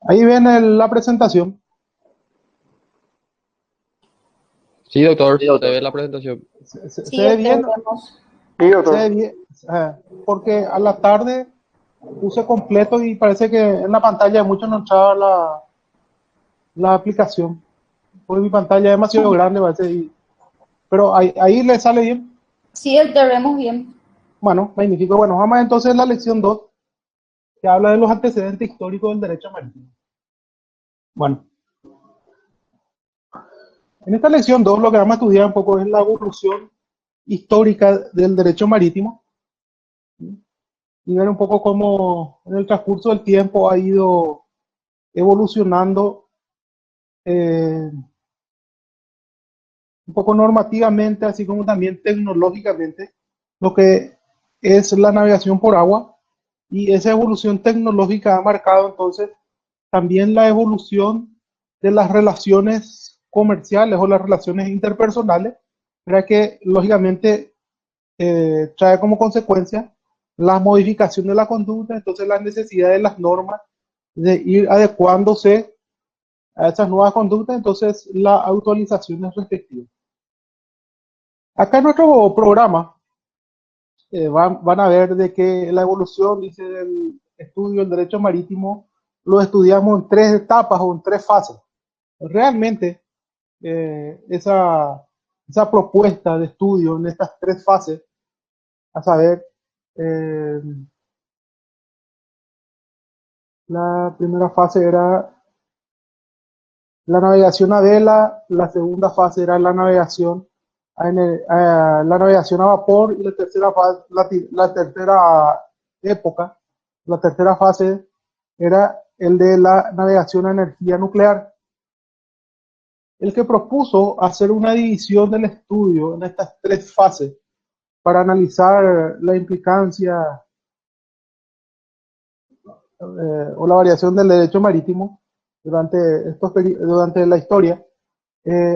Ahí ven la presentación. Sí, doctor, Sí, se ve doctor. la presentación. Se Sí, ve doctor, bien, vemos. Sí, se ve doctor. bien, porque a la tarde puse completo y parece que en la pantalla de muchos no entraba la aplicación. Porque mi pantalla es demasiado grande, parece, pero ahí le sale bien. Sí, doctor, vemos bien. Bueno, magnífico. Bueno, vamos entonces a la lección 2 que habla de los antecedentes históricos del derecho marítimo. Bueno, en esta lección 2 lo que vamos a estudiar un poco es la evolución histórica del derecho marítimo y ver un poco cómo en el transcurso del tiempo ha ido evolucionando eh, un poco normativamente, así como también tecnológicamente, lo que es la navegación por agua. Y esa evolución tecnológica ha marcado entonces también la evolución de las relaciones comerciales o las relaciones interpersonales, para que lógicamente trae como consecuencia la modificación de la conducta, entonces la necesidad de las normas de ir adecuándose a esas nuevas conductas, entonces las actualizaciones respectivas. Acá en nuestro programa van a ver de que la evolución, dice, del estudio del derecho marítimo, lo estudiamos en tres etapas o en tres fases. Realmente, esa propuesta de estudio en estas tres fases, a saber, eh, la primera fase era la navegación a vela, la segunda fase era la navegación a vapor y la tercera fase, la tercera época, la tercera fase era el de la navegación a energía nuclear. El que propuso hacer una división del estudio en estas tres fases para analizar la implicancia o la variación del derecho marítimo durante la historia,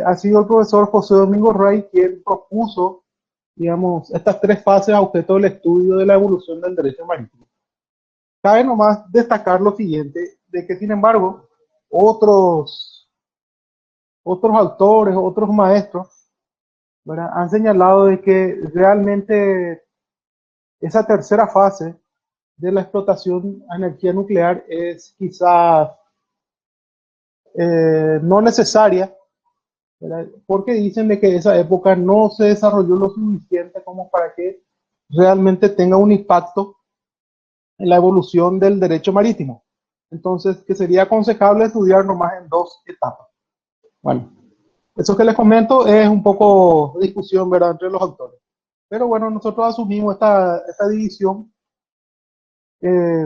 ha sido el profesor José Domingo Rey quien propuso, digamos, estas tres fases a objeto del estudio de la evolución del derecho marítimo. Cabe nomás destacar lo siguiente, de que sin embargo, otros autores, otros maestros, ¿verdad?, han señalado de que realmente esa tercera fase de la explotación a energía nuclear es quizás no necesaria, ¿verdad?, porque dicen de que esa época no se desarrolló lo suficiente como para que realmente tenga un impacto en la evolución del derecho marítimo. Entonces, que sería aconsejable estudiar nomás en dos etapas. Bueno, eso que les comento es un poco de discusión, ¿verdad?, entre los autores. Pero bueno, nosotros asumimos esta división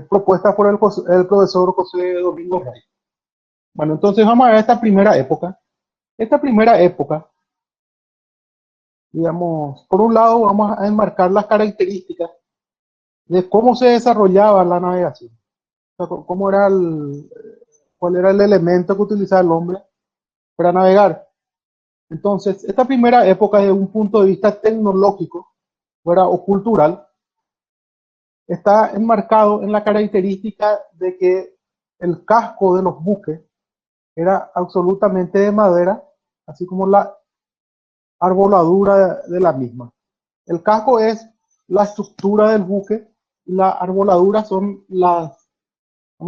propuesta por el profesor José Domingo Rey. Bueno, entonces vamos a ver esta primera época. Esta primera época, digamos, por un lado vamos a enmarcar las características de cómo se desarrollaba la navegación. O sea, cuál era el elemento que utilizaba el hombre para navegar. Entonces, esta primera época, desde un punto de vista tecnológico, ¿verdad?, o cultural, está enmarcado en la característica de que el casco de los buques era absolutamente de madera, así como la arboladura de la misma. El casco es la estructura del buque, y la arboladura son vamos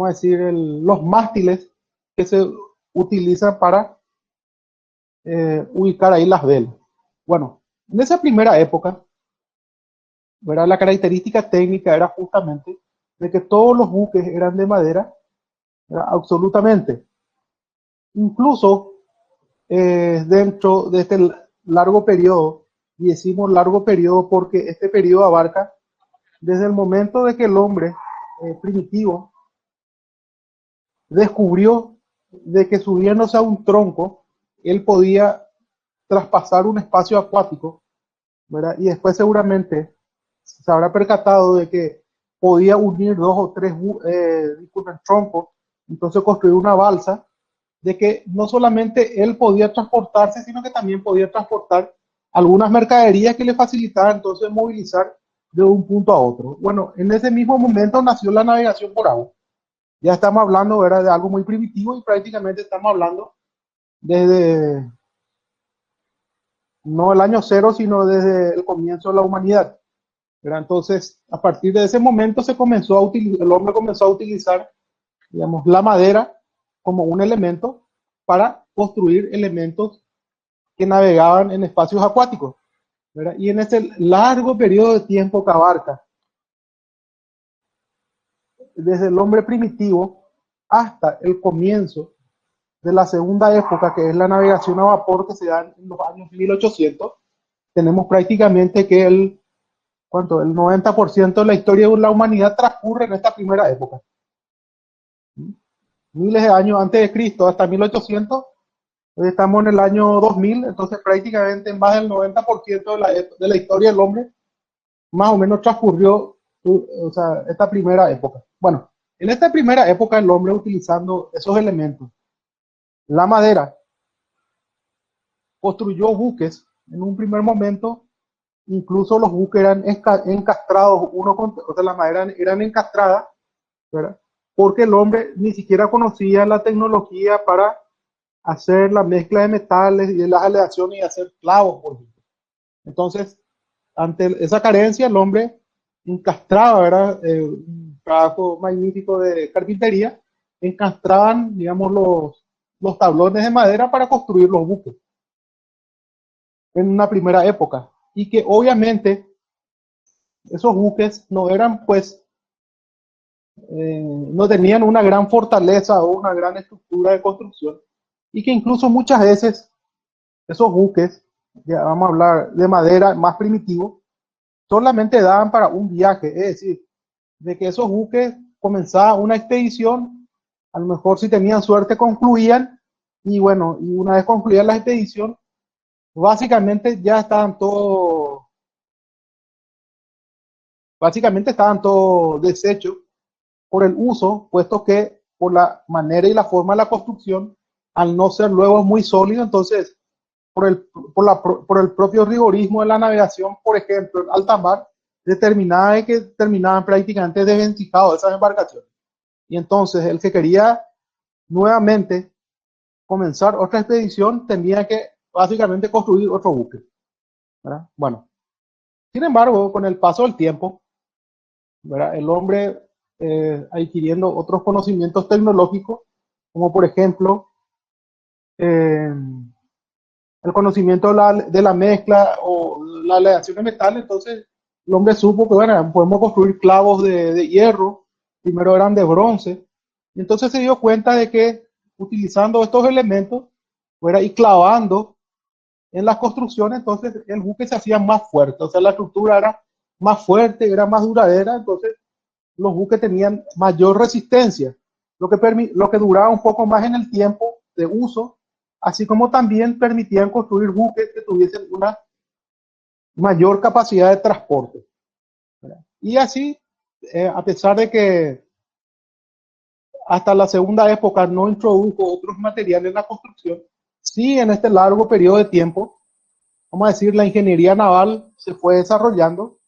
a decir, los mástiles que se utilizan para ubicar ahí las velas. Bueno, en esa primera época, ¿verdad?, la característica técnica era justamente de que todos los buques eran de madera, ¿verdad?, absolutamente. Incluso dentro de este largo periodo, y decimos largo periodo porque este periodo abarca desde el momento de que el hombre primitivo descubrió de que subiéndose a un tronco, él podía traspasar un espacio acuático, ¿verdad? Y después seguramente se habrá percatado de que podía unir dos o tres troncos, entonces construir una balsa, de que no solamente él podía transportarse, sino que también podía transportar algunas mercaderías que le facilitaban entonces movilizar de un punto a otro. Bueno, en ese mismo momento nació la navegación por agua. ya estamos hablando, ¿verdad?, de algo muy primitivo y prácticamente estamos hablando desde, no el año cero, sino desde el comienzo de la humanidad, ¿verdad? Entonces, a partir de ese momento el hombre comenzó a utilizar, digamos, la madera como un elemento para construir elementos que navegaban en espacios acuáticos, ¿verdad? Y en ese largo periodo de tiempo que abarca, desde el hombre primitivo hasta el comienzo de la segunda época, que es la navegación a vapor, que se da en los años 1800, tenemos prácticamente que el 90% de la historia de la humanidad transcurre en esta primera época. Miles de años antes de Cristo, hasta 1800, hoy estamos en el año 2000, entonces prácticamente más del 90% de la historia del hombre más o menos transcurrió, o sea, esta primera época. Bueno, en esta primera época el hombre, utilizando esos elementos, la madera, construyó buques. En un primer momento, incluso los buques eran encastrados, o sea, las maderas eran encastradas, ¿verdad? Porque el hombre ni siquiera conocía la tecnología para hacer la mezcla de metales y de las aleaciones y hacer clavos, por ejemplo. Entonces, ante esa carencia, el hombre encastraba, ¿verdad? Un trabajo magnífico de carpintería, encastraban, digamos, los tablones de madera para construir los buques en una primera época. Y que obviamente esos buques no eran, pues, no tenían una gran fortaleza o una gran estructura de construcción, y que incluso muchas veces esos buques, ya vamos a hablar de madera más primitivo, solamente daban para un viaje, es decir, de que esos buques comenzaba una expedición, a lo mejor si tenían suerte concluían, y bueno, y una vez concluida la expedición, básicamente ya estaban todos, básicamente estaban todos deshechos por el uso, puesto que por la manera y la forma de la construcción, al no ser luego muy sólido, entonces por el propio rigorismo de la navegación, por ejemplo, en alta mar, determinaba que terminaban prácticamente desvencijados esas embarcaciones. Y entonces el que quería nuevamente comenzar otra expedición tenía que básicamente construir otro buque, ¿verdad? Bueno, sin embargo, con el paso del tiempo, ¿verdad?, el hombre, adquiriendo otros conocimientos tecnológicos, como por ejemplo eh, el conocimiento de la mezcla o la aleación de metal, entonces el hombre supo que, bueno, podemos construir clavos de hierro, primero eran de bronce, y entonces se dio cuenta de que utilizando estos elementos, ¿verdad?, y clavando en las construcciones, entonces el buque se hacía más fuerte, o sea, la estructura era más fuerte, era más duradera, entonces los buques tenían mayor resistencia, lo que duraba un poco más en el tiempo de uso, así como también permitían construir buques que tuviesen una mayor capacidad de transporte, ¿verdad? Y así, a pesar de que hasta la segunda época no introdujo otros materiales en la construcción, sí, en este largo periodo de tiempo, vamos a decir, la ingeniería naval se fue desarrollando,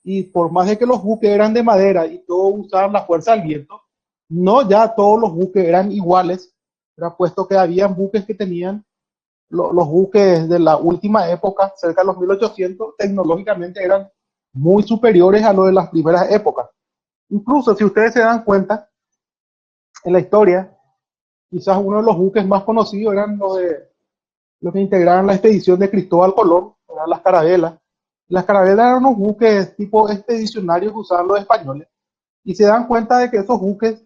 y por más de que los buques eran de madera y todos usaban la fuerza del viento, no ya todos los buques eran iguales, era puesto que habían buques que tenían, los buques de la última época, cerca de los 1800, tecnológicamente eran muy superiores a los de las primeras épocas. Incluso si ustedes se dan cuenta, en la historia, quizás uno de los buques más conocidos eran los que integraban la expedición de Cristóbal Colón, eran las carabelas. Las carabelas eran unos buques tipo expedicionarios que usaban los españoles, y se dan cuenta de que esos buques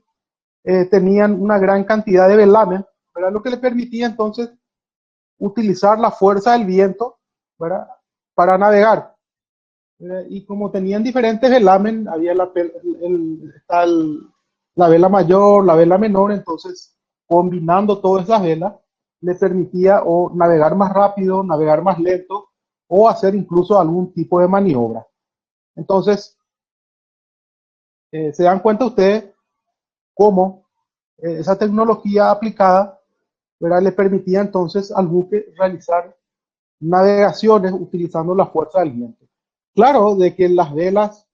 tenían una gran cantidad de velamen, ¿verdad?, lo que les permitía entonces utilizar la fuerza del viento, ¿verdad?, para navegar. Y como tenían diferentes velamen, había la vela mayor, la vela menor, entonces combinando todas esas velas le permitía o navegar más rápido, navegar más lento, o hacer incluso algún tipo de maniobra. Entonces, se dan cuenta ustedes cómo esa tecnología aplicada, ¿verdad?, le permitía entonces al buque realizar navegaciones utilizando la fuerza del viento. Claro, de que las velas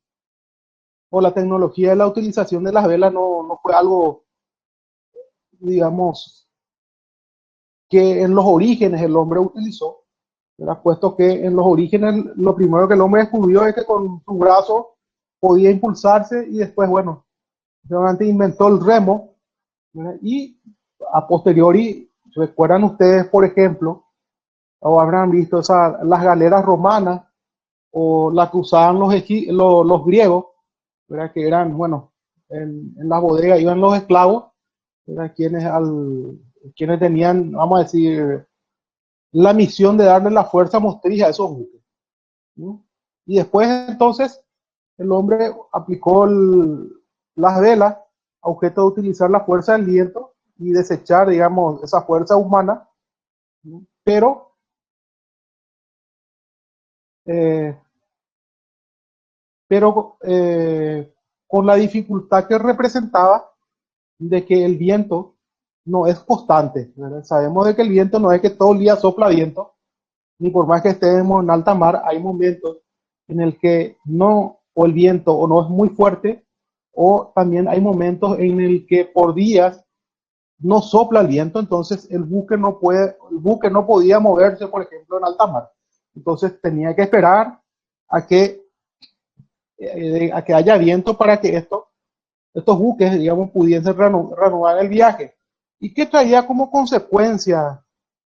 o la tecnología de la utilización de las velas no fue algo digamos, que en los orígenes el hombre utilizó, ¿verdad? Puesto que en los orígenes lo primero que el hombre descubrió es que con su brazo podía impulsarse y después, bueno, realmente inventó el remo, ¿verdad? Y a posteriori, recuerdan ustedes, por ejemplo, o habrán visto las galeras romanas o las que usaban los griegos, ¿verdad? Que eran, bueno, en la bodega iban los esclavos, ¿verdad? Quienes tenían, vamos a decir, la misión de darle la fuerza motriz a esos buques, ¿no? Y después entonces el hombre aplicó las velas a objeto de utilizar la fuerza del viento y desechar, digamos, esa fuerza humana, ¿no? Eh, pero con la dificultad que representaba de que el viento no es constante, ¿verdad? Sabemos de que el viento no es que todo el día sopla viento, ni por más que estemos en alta mar, hay momentos en el que no, o el viento o no es muy fuerte, o también hay momentos en el que por días no sopla el viento, entonces el buque no podía moverse, por ejemplo, en alta mar. Entonces tenía que esperar a que haya viento para que estos buques, digamos, pudiesen reanudar el viaje. ¿Y qué traía como consecuencia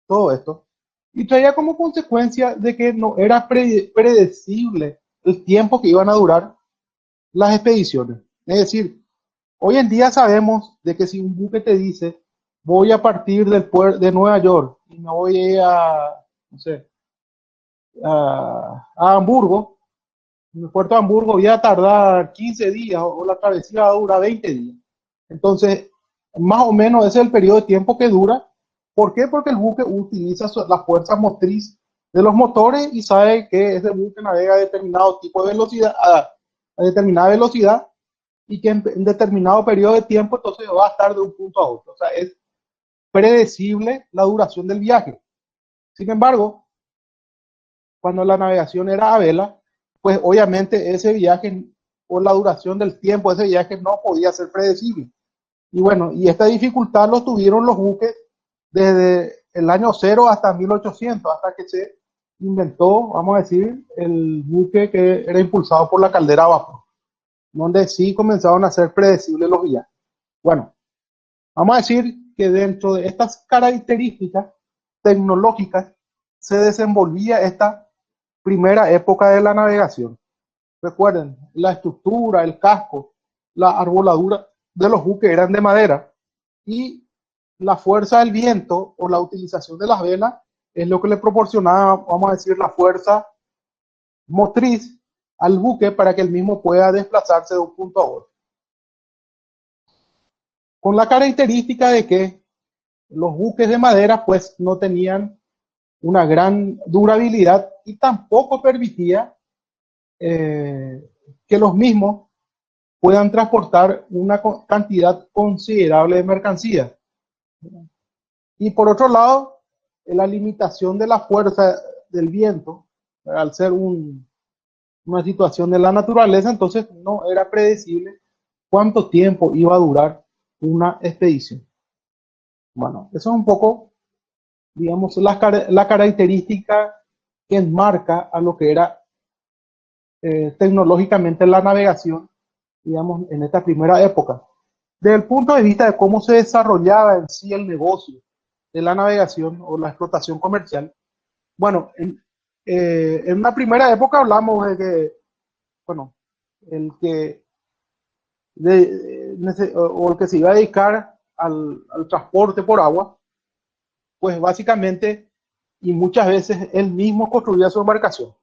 todo esto? Y traía como consecuencia de que no era predecible el tiempo que iban a durar las expediciones. Es decir, hoy en día sabemos de que si un buque te dice, voy a partir del puerto de Nueva York y me voy no sé, a Hamburgo, en el puerto de Hamburgo voy a tardar 15 días o la travesía dura 20 días. Entonces, más o menos ese es el periodo de tiempo que dura. ¿Por qué? Porque el buque utiliza la fuerza motriz de los motores y sabe que ese buque navega a determinado tipo de velocidad, a determinada velocidad, y que en determinado periodo de tiempo entonces va a estar de un punto a otro. O sea, es predecible la duración del viaje. Sin embargo, cuando la navegación era a vela, pues obviamente ese viaje o la duración del tiempo de ese viaje no podía ser predecible. Y bueno, y esta dificultad lo tuvieron los buques desde el año 0 hasta 1800, hasta que se inventó, vamos a decir, el buque que era impulsado por la caldera a vapor, donde sí comenzaron a ser predecibles los viajes. Bueno, vamos a decir que dentro de estas características tecnológicas se desenvolvía esta primera época de la navegación. Recuerden, la estructura, el casco, la arboladura de los buques eran de madera y la fuerza del viento o la utilización de las velas es lo que le proporcionaba, vamos a decir, la fuerza motriz al buque para que el mismo pueda desplazarse de un punto a otro. Con la característica de que los buques de madera pues no tenían una gran durabilidad y tampoco permitía que los mismos puedan transportar una cantidad considerable de mercancías. Y por otro lado, la limitación de la fuerza del viento, al ser una situación de la naturaleza, entonces no era predecible cuánto tiempo iba a durar una expedición. Bueno, eso es un poco, digamos, la característica que enmarca a lo que era tecnológicamente la navegación, digamos, en esta primera época. Desde el punto de vista de cómo se desarrollaba en sí el negocio de la navegación o la explotación comercial, bueno, en una primera época hablamos de que, bueno, el que, o el que se iba a dedicar al transporte por agua, pues básicamente y muchas veces él mismo construía su embarcación.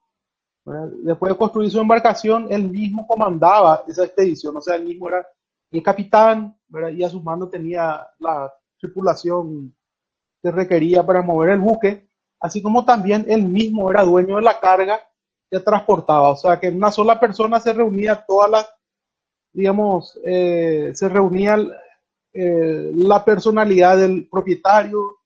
Después de construir su embarcación, él mismo comandaba esa expedición, o sea, él mismo era el capitán, ¿verdad? Y a sus manos tenía la tripulación que requería para mover el buque, así como también él mismo era dueño de la carga que transportaba, o sea, que en una sola persona se reunía todas las, digamos, se reunía la personalidad del propietario,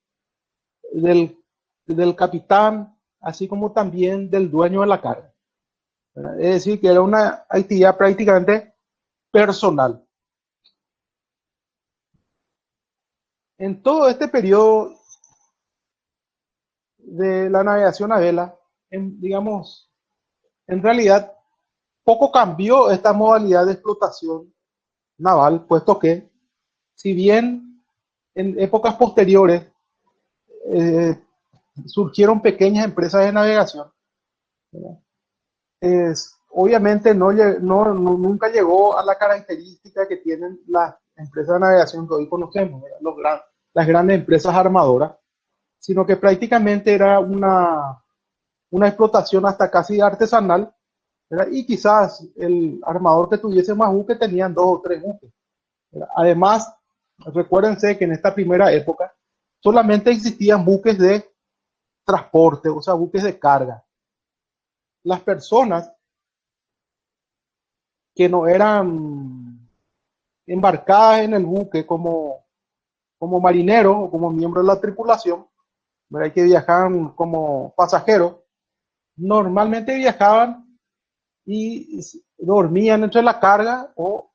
del, del capitán, así como también del dueño de la carga. ¿Verdad? Es decir, que era una actividad prácticamente personal. En todo este periodo de la navegación a vela, digamos, en realidad poco cambió esta modalidad de explotación naval, puesto que si bien en épocas posteriores eh, surgieron pequeñas empresas de navegación, obviamente nunca llegó a la característica que tienen las empresas de navegación que hoy conocemos, las grandes empresas armadoras, sino que prácticamente era una explotación hasta casi artesanal, ¿verdad? Y quizás el armador que tuviese más buques tenían 2 o 3 buques, ¿verdad? Además, recuérdense que en esta primera época solamente existían buques de transporte, o sea, buques de carga. Las personas que no eran embarcadas en el buque como marineros o como miembros de la tripulación, ¿verdad? Que viajaban como pasajeros, normalmente viajaban y dormían entre la carga o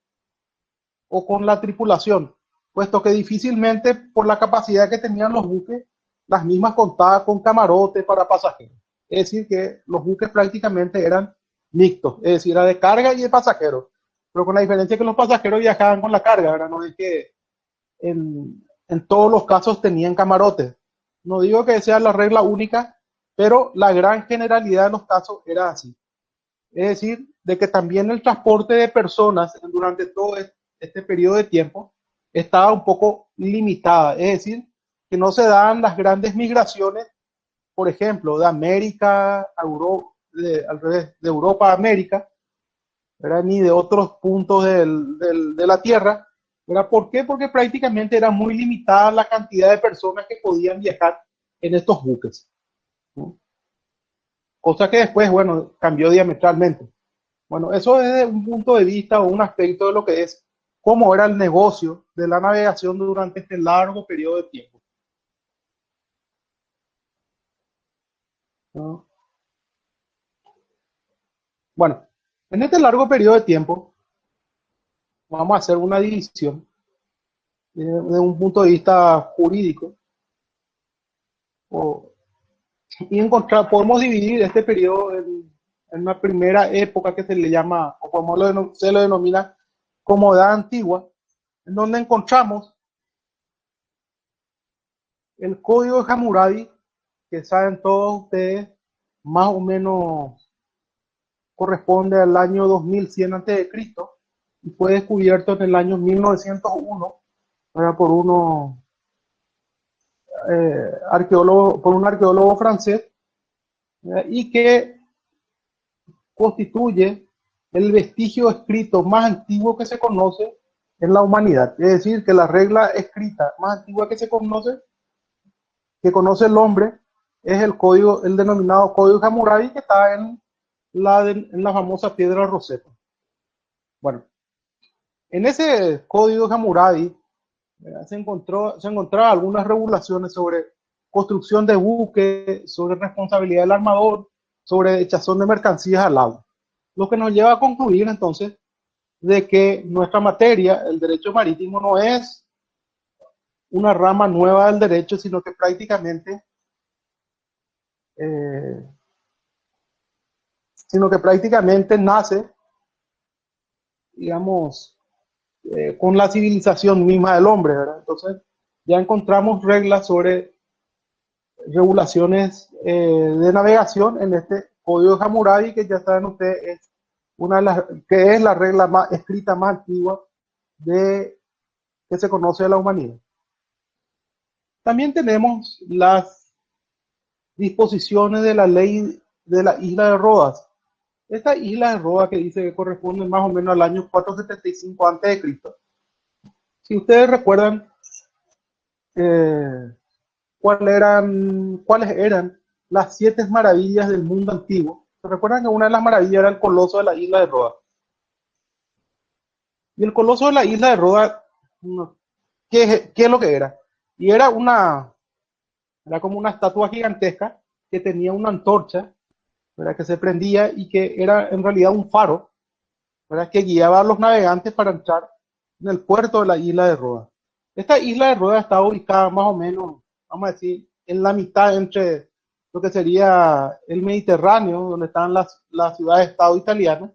con la tripulación, puesto que difícilmente por la capacidad que tenían los buques, las mismas contaban con camarote para pasajeros. Es decir, que los buques prácticamente eran mixtos, es decir, era de carga y de pasajeros, pero con la diferencia que los pasajeros viajaban con la carga, ¿verdad? No es que en todos los casos tenían camarotes. No digo que sea la regla única, pero la gran generalidad de los casos era así. Es decir, de que también el transporte de personas durante todo este periodo de tiempo estaba un poco limitada. Es decir, que no se daban las grandes migraciones, por ejemplo, de América a Europa, al revés, de Europa a América, ¿verdad? Ni de otros puntos de la Tierra. ¿Verdad? ¿Por qué? Porque prácticamente era muy limitada la cantidad de personas que podían viajar en estos buques, ¿no? Cosa que después, bueno, cambió diametralmente. Bueno, eso es desde un punto de vista o un aspecto de lo que es cómo era el negocio de la navegación durante este largo periodo de tiempo, ¿no? Bueno, en este largo periodo de tiempo vamos a hacer una división de un punto de vista jurídico o, y podemos dividir este periodo en una primera época que se le llama, o como se lo denomina, como Edad Antigua, en donde encontramos el Código de Hammurabi, que saben todos ustedes, más o menos corresponde al año 2100 a.C. y fue descubierto en el año 1901, ¿verdad? Por un arqueólogo francés, ¿verdad? Y que constituye el vestigio escrito más antiguo que se conoce en la humanidad. Es decir, que la regla escrita más antigua que conoce el hombre, es el denominado Código Hammurabi, que está en la famosa piedra Rosetta. Bueno, en ese Código Hammurabi se encontraron algunas regulaciones sobre construcción de buques, sobre responsabilidad del armador, sobre echazón de mercancías al agua. Lo que nos lleva a concluir entonces de que nuestra materia, el derecho marítimo, no es una rama nueva del derecho, sino que eh, prácticamente nace, digamos, con la civilización misma del hombre, ¿verdad? Entonces, ya encontramos reglas sobre regulaciones de navegación en este Código de Hammurabi, que ya saben ustedes, es que es la regla más escrita más antigua que se conoce de la humanidad. También tenemos las disposiciones de la ley de la isla de Rodas. Esta isla de Rodas que dice que corresponde más o menos al año 475 a.C. Si ustedes recuerdan, eh, cuáles eran las 7 maravillas del mundo antiguo. ¿Se recuerdan que una de las maravillas era el coloso de la isla de Rodas? Y el coloso de la isla de Rodas, ¿qué es lo que era? Y era como una estatua gigantesca que tenía una antorcha, ¿verdad? Que se prendía y que era en realidad un faro, ¿verdad? Que guiaba a los navegantes para entrar en el puerto de la isla de Rodas. Esta isla de Roda está ubicada más o menos, vamos a decir, en la mitad entre lo que sería el Mediterráneo, donde están las ciudades-estado italianas,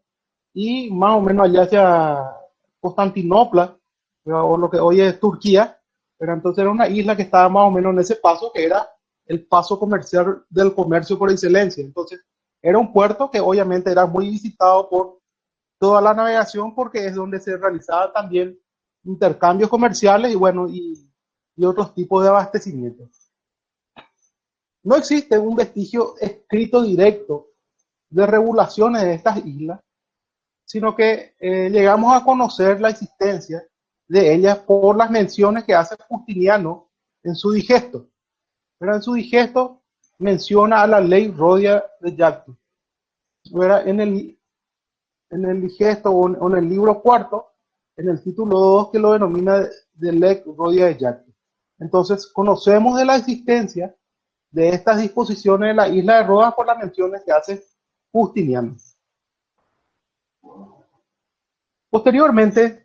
y más o menos allá hacia Constantinopla, o lo que hoy es Turquía, pero entonces era una isla que estaba más o menos en ese paso, que era el paso comercial del comercio por excelencia. Entonces, era un puerto que obviamente era muy visitado por toda la navegación, porque es donde se realizaban también intercambios comerciales y bueno, y otros tipos de abastecimiento. No existe un vestigio escrito directo de regulaciones de estas islas, sino que llegamos a conocer la existencia de ellas por las menciones que hace Justiniano en su digesto. Pero en su digesto menciona a la ley Rodia de Jacto. En el digesto o en el libro cuarto, en el título 2, que lo denomina de ley Rodia de Jacto. Entonces, conocemos de la existencia de estas disposiciones de la isla de Rodas por las menciones que hace Justiniano. Posteriormente,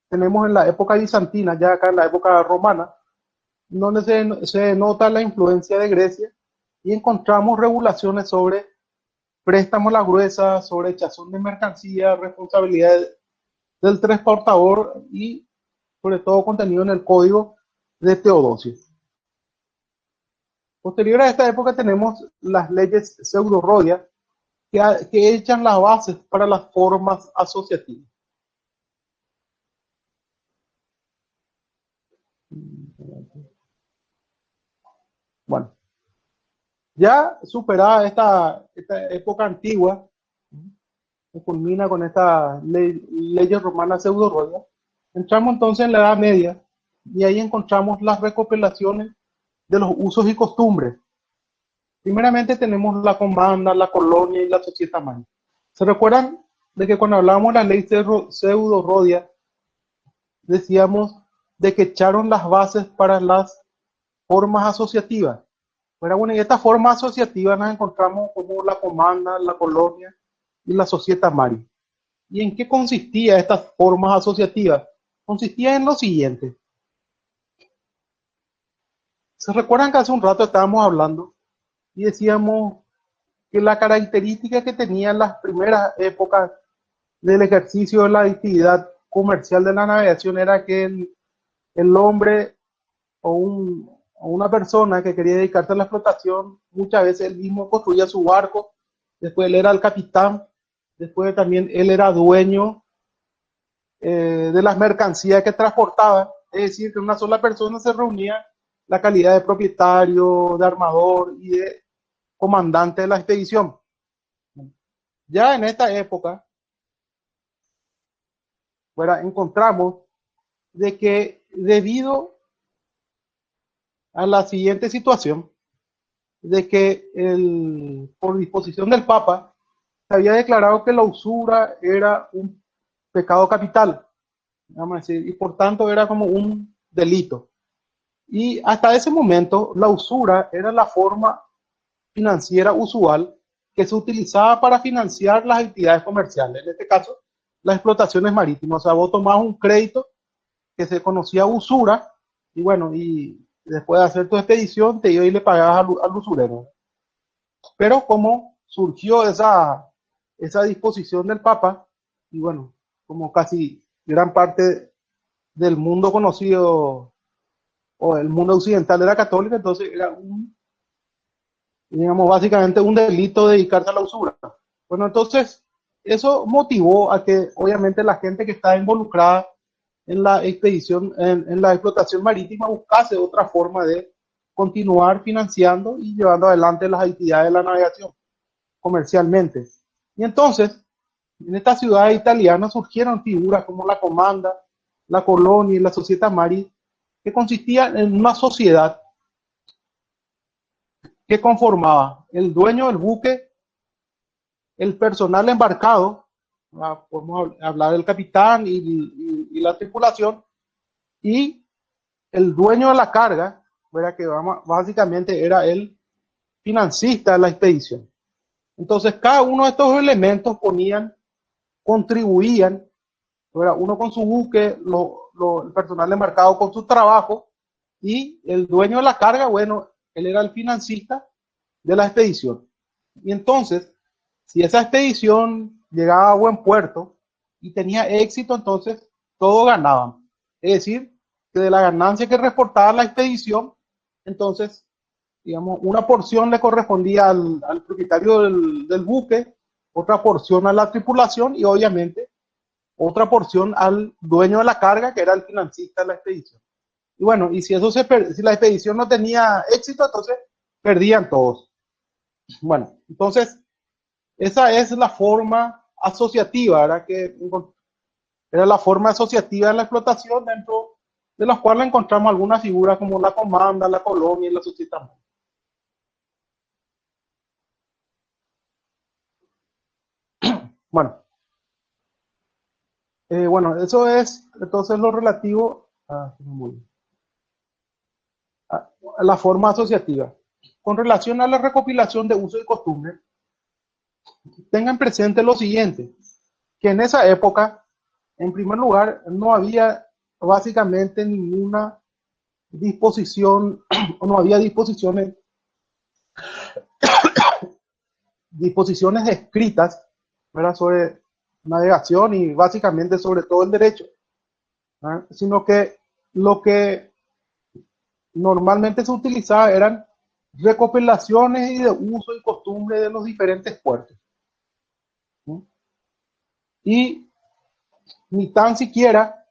tenemos en la época bizantina, ya acá en la época romana, donde se nota la influencia de Grecia y encontramos regulaciones sobre préstamos a la gruesa, sobre echazón de mercancía, responsabilidad del transportador y sobre todo contenido en el código de Teodosio. Posterior a esta época tenemos las leyes pseudo-rodias que echan las bases para las formas asociativas. Bueno, ya superada esta época antigua, que culmina con estas leyes romanas pseudo-rodias, entramos entonces en la Edad Media y ahí encontramos las recopilaciones de los usos y costumbres. Primeramente tenemos la comanda, la colonia y la società mari. ¿Se recuerdan de que cuando hablábamos de la ley pseudo-rodia decíamos de que echaron las bases para las formas asociativas? Bueno, y estas formas asociativas nos encontramos como la comanda, la colonia y la società mari. ¿Y en qué consistía estas formas asociativas? Consistía en lo siguiente. ¿Se recuerdan que hace un rato estábamos hablando y decíamos que la característica que tenían las primeras épocas del ejercicio de la actividad comercial de la navegación era que el hombre o una persona que quería dedicarse a la explotación, muchas veces él mismo construía su barco, después él era el capitán, después también él era dueño de las mercancías que transportaba, es decir, que una sola persona se reunía la calidad de propietario, de armador y de comandante de la expedición. Ya en esta época, bueno, encontramos de que debido a la siguiente situación, de que por disposición del Papa se había declarado que la usura era un pecado capital, vamos a decir, y por tanto era como un delito. Y hasta ese momento la usura era la forma financiera usual que se utilizaba para financiar las actividades comerciales, en este caso las explotaciones marítimas. O sea, vos tomás un crédito que se conocía usura y bueno, y después de hacer tu expedición te iba y le pagabas al usurero. Pero como surgió esa disposición del Papa, y bueno, como casi gran parte del mundo conocido o el mundo occidental era católico, entonces era digamos, básicamente un delito dedicarse a la usura. Bueno, entonces eso motivó a que obviamente la gente que está involucrada en la expedición, en la explotación marítima, buscase otra forma de continuar financiando y llevando adelante las actividades de la navegación comercialmente. Y entonces, en esta ciudad italiana surgieron figuras como la comanda, la colonia y la società mari, que consistían en una sociedad que conformaba el dueño del buque, el personal embarcado, podemos hablar del capitán y la tripulación, y el dueño de la carga, ¿verdad? Que básicamente era el financista de la expedición. Entonces, cada uno de estos elementos contribuían, ¿verdad? Uno con su buque, el personal embarcado con su trabajo, y el dueño de la carga, bueno, él era el financista de la expedición. Y entonces, si esa expedición llegaba a buen puerto y tenía éxito, entonces todos ganaban. Es decir, que de la ganancia que reportaba la expedición, entonces, digamos, una porción le correspondía al propietario del buque, otra porción a la tripulación y obviamente otra porción al dueño de la carga, que era el financista de la expedición. Y bueno, y si si la expedición no tenía éxito, entonces perdían todos. Bueno, entonces esa es la forma asociativa, ¿verdad? Que era la forma asociativa de la explotación, dentro de las cuales encontramos algunas figuras como la comanda, la colonia y la sociedad. Bueno, bueno, eso es entonces lo relativo a la forma asociativa. Con relación a la recopilación de uso y costumbre, tengan presente lo siguiente, que en esa época, en primer lugar, no había básicamente ninguna disposición, o no había disposiciones escritas, ¿verdad?, sobre navegación y básicamente sobre todo el derecho, ¿verdad?, sino que lo que normalmente se utilizaba eran recopilaciones y de uso y costumbre de los diferentes puertos. ¿Sí? Y ni tan siquiera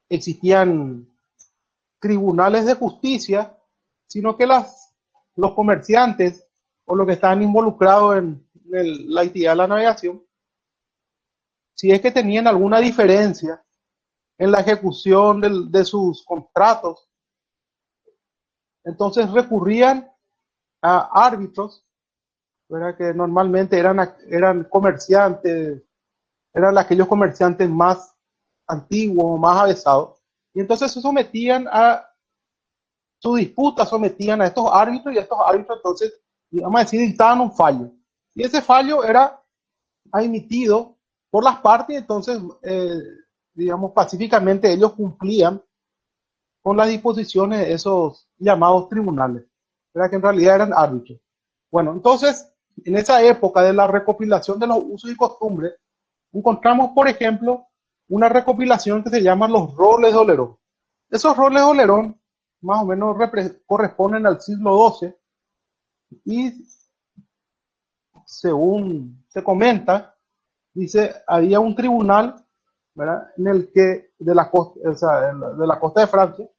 existían tribunales de justicia, sino que los comerciantes o los que estaban involucrados en la actividad de la navegación, si es que tenían alguna diferencia en la ejecución de sus contratos, entonces recurrían a árbitros, ¿verdad?, que normalmente eran comerciantes, eran aquellos comerciantes más antiguos, más avesados, y entonces se sometían a su disputa, sometían a estos árbitros, y estos árbitros entonces, vamos a decir, dictaban un fallo, y ese fallo era emitido por las partes, entonces, digamos, pacíficamente ellos cumplían con las disposiciones de esos llamados tribunales, ¿verdad?, que en realidad eran árbitros. Bueno, entonces, en esa época de la recopilación de los usos y costumbres, encontramos, por ejemplo, una recopilación que se llama los roles de Olerón. Esos roles de Olerón más o menos corresponden al siglo XII, y según se comenta, dice, había un tribunal, ¿verdad?, en el que de la costa, o sea, de la costa de Francia,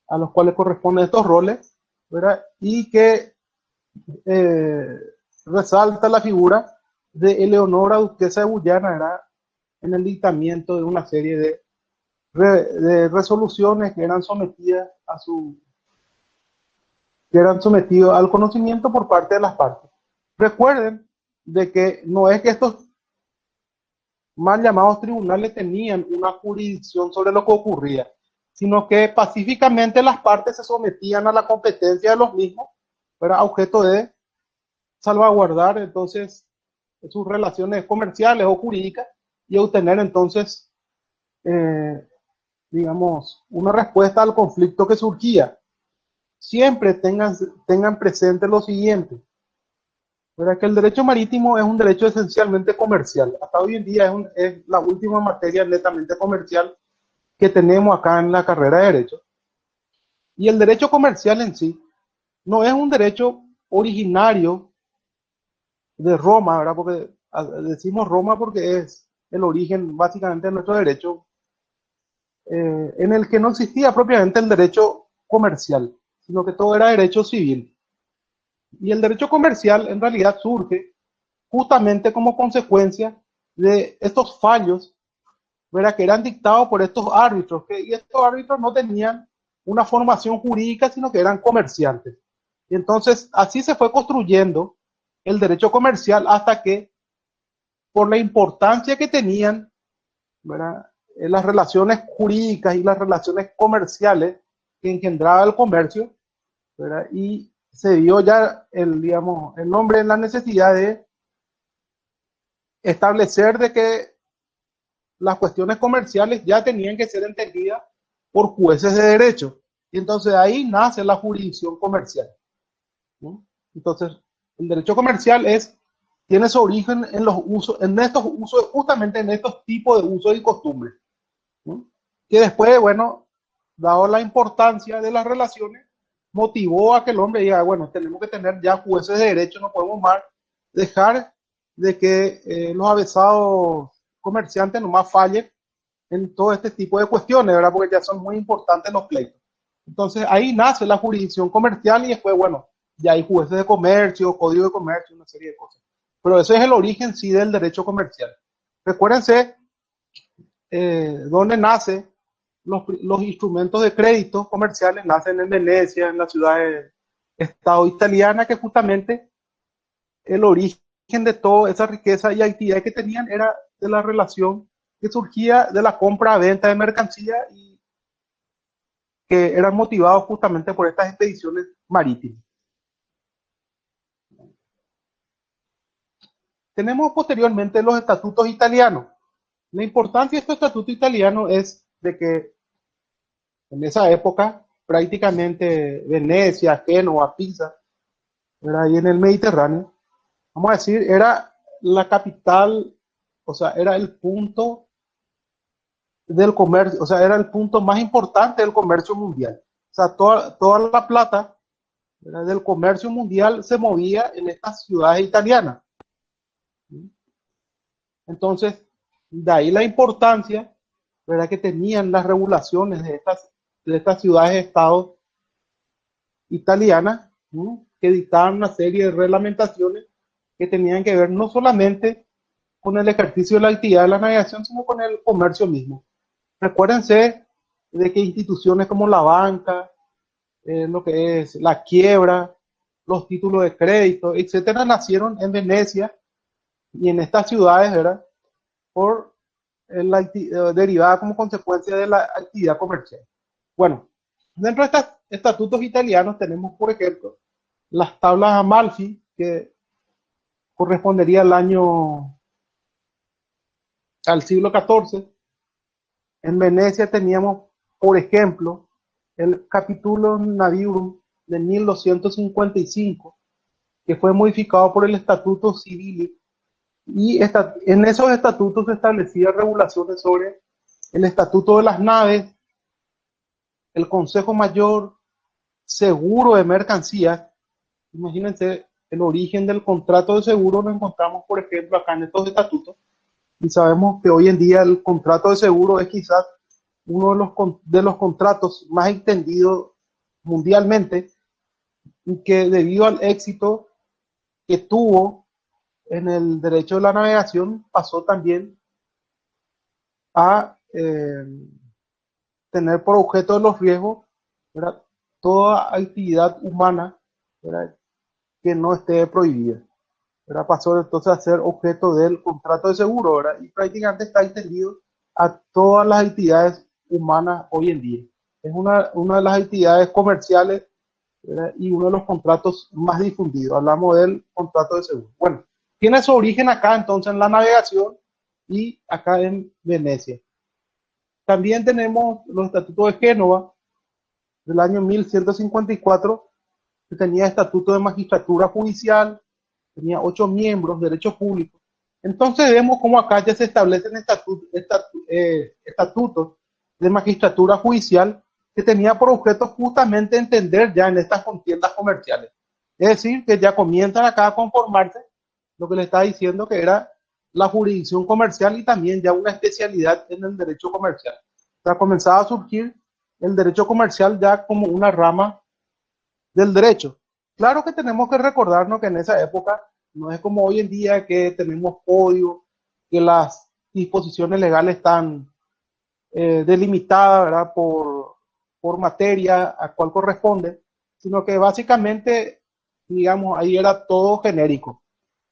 a los cuales corresponden estos roles, ¿verdad?, y que resalta la figura de Eleonora, duquesa de Guyana, ¿verdad?, en el dictamiento de una serie de resoluciones que eran sometidas que eran sometidos al conocimiento por parte de las partes. Recuerden de que no es que estos mal llamados tribunales tenían una jurisdicción sobre lo que ocurría, sino que pacíficamente las partes se sometían a la competencia de los mismos, era objeto de salvaguardar entonces sus relaciones comerciales o jurídicas y obtener entonces, digamos, una respuesta al conflicto que surgía. Siempre tengan presente lo siguiente, ¿verdad?, que el derecho marítimo es un derecho esencialmente comercial. Hasta hoy en día es la última materia netamente comercial que tenemos acá en la carrera de Derecho. Y el derecho comercial en sí no es un derecho originario de Roma, ¿verdad?, porque decimos Roma porque es el origen básicamente de nuestro derecho, en el que no existía propiamente el derecho comercial, sino que todo era derecho civil. Y el derecho comercial en realidad surge justamente como consecuencia de estos fallos, ¿verdad?, que eran dictados por estos árbitros, y estos árbitros no tenían una formación jurídica, sino que eran comerciantes. Y entonces así se fue construyendo el derecho comercial hasta que, por la importancia que tenían, ¿verdad?, en las relaciones jurídicas y las relaciones comerciales que engendraba el comercio, ¿verdad?, y se vio ya digamos, el hombre en la necesidad de establecer de que las cuestiones comerciales ya tenían que ser entendidas por jueces de derecho. Y entonces ahí nace la jurisdicción comercial, ¿no? Entonces, el derecho comercial tiene su origen en los usos, en estos usos, justamente en estos tipos de usos y costumbres, ¿no? Que después, bueno, dado la importancia de las relaciones, motivó a que el hombre diga, bueno, tenemos que tener ya jueces de derecho, no podemos más dejar de que los avesados comerciantes nomás fallen en todo este tipo de cuestiones, ¿verdad? Porque ya son muy importantes los pleitos. Entonces ahí nace la jurisdicción comercial y después, bueno, ya hay jueces de comercio, código de comercio, una serie de cosas. Pero ese es el origen, sí, del derecho comercial. Recuérdense dónde nace los instrumentos de crédito comerciales, nacen en Venecia, en la ciudad de Estado italiana, que justamente el origen de toda esa riqueza y actividad que tenían era de la relación que surgía de la compra-venta de mercancía y que eran motivados justamente por estas expediciones marítimas. Tenemos posteriormente los estatutos italianos. La importancia de estos estatutos italianos es de que en esa época prácticamente Venecia, Génova, Pisa, era ahí en el Mediterráneo, vamos a decir, era la capital, o sea, era el punto del comercio, o sea, era el punto más importante del comercio mundial. O sea, toda la plata, ¿verdad?, del comercio mundial se movía en estas ciudades italianas. Entonces, de ahí la importancia, ¿verdad?, que tenían las regulaciones de estas ciudades-estados italianas, ¿no?, que dictaban una serie de reglamentaciones que tenían que ver no solamente con el ejercicio de la actividad de la navegación, sino con el comercio mismo. Recuérdense de que instituciones como la banca, lo que es la quiebra, los títulos de crédito, etcétera, nacieron en Venecia y en estas ciudades, ¿verdad?, por derivada como consecuencia de la actividad comercial. Bueno, dentro de estos estatutos italianos tenemos, por ejemplo, las tablas Amalfi, que correspondería al siglo XIV. En Venecia teníamos, por ejemplo, el Capitulum Naviorum de 1255, que fue modificado por el Estatuto Civili, y en esos estatutos se establecían regulaciones sobre el estatuto de las naves, el Consejo Mayor, seguro de mercancías. Imagínense el origen del contrato de seguro, lo encontramos, por ejemplo, acá en estos estatutos, y sabemos que hoy en día el contrato de seguro es quizás uno de los contratos más extendidos mundialmente, y que debido al éxito que tuvo en el derecho de la navegación pasó también a tener por objeto de los riesgos, ¿verdad?, toda actividad humana, ¿verdad?, que no esté prohibida, ¿verdad? Pasó entonces a ser objeto del contrato de seguro, ¿verdad?, y prácticamente está extendido a todas las actividades humanas hoy en día. Es una de las actividades comerciales, ¿verdad?, y uno de los contratos más difundidos. Hablamos del contrato de seguro. Bueno, tiene su origen acá entonces en la navegación y acá en Venecia. También tenemos los estatutos de Génova del año 1154, que tenía estatuto de magistratura judicial, tenía 8 miembros, derecho público. Entonces vemos cómo acá ya se establecen estatutos de magistratura judicial que tenía por objeto justamente entender ya en estas contiendas comerciales. Es decir, que ya comienzan acá a conformarse lo que le estaba diciendo, que era la jurisdicción comercial y también ya una especialidad en el derecho comercial. O sea, comenzaba a surgir el derecho comercial ya como una rama del derecho. Claro que tenemos que recordarnos que en esa época no es como hoy en día, que tenemos código, que las disposiciones legales están delimitadas, ¿verdad?, por materia a cual corresponde, sino que básicamente, digamos, ahí era todo genérico,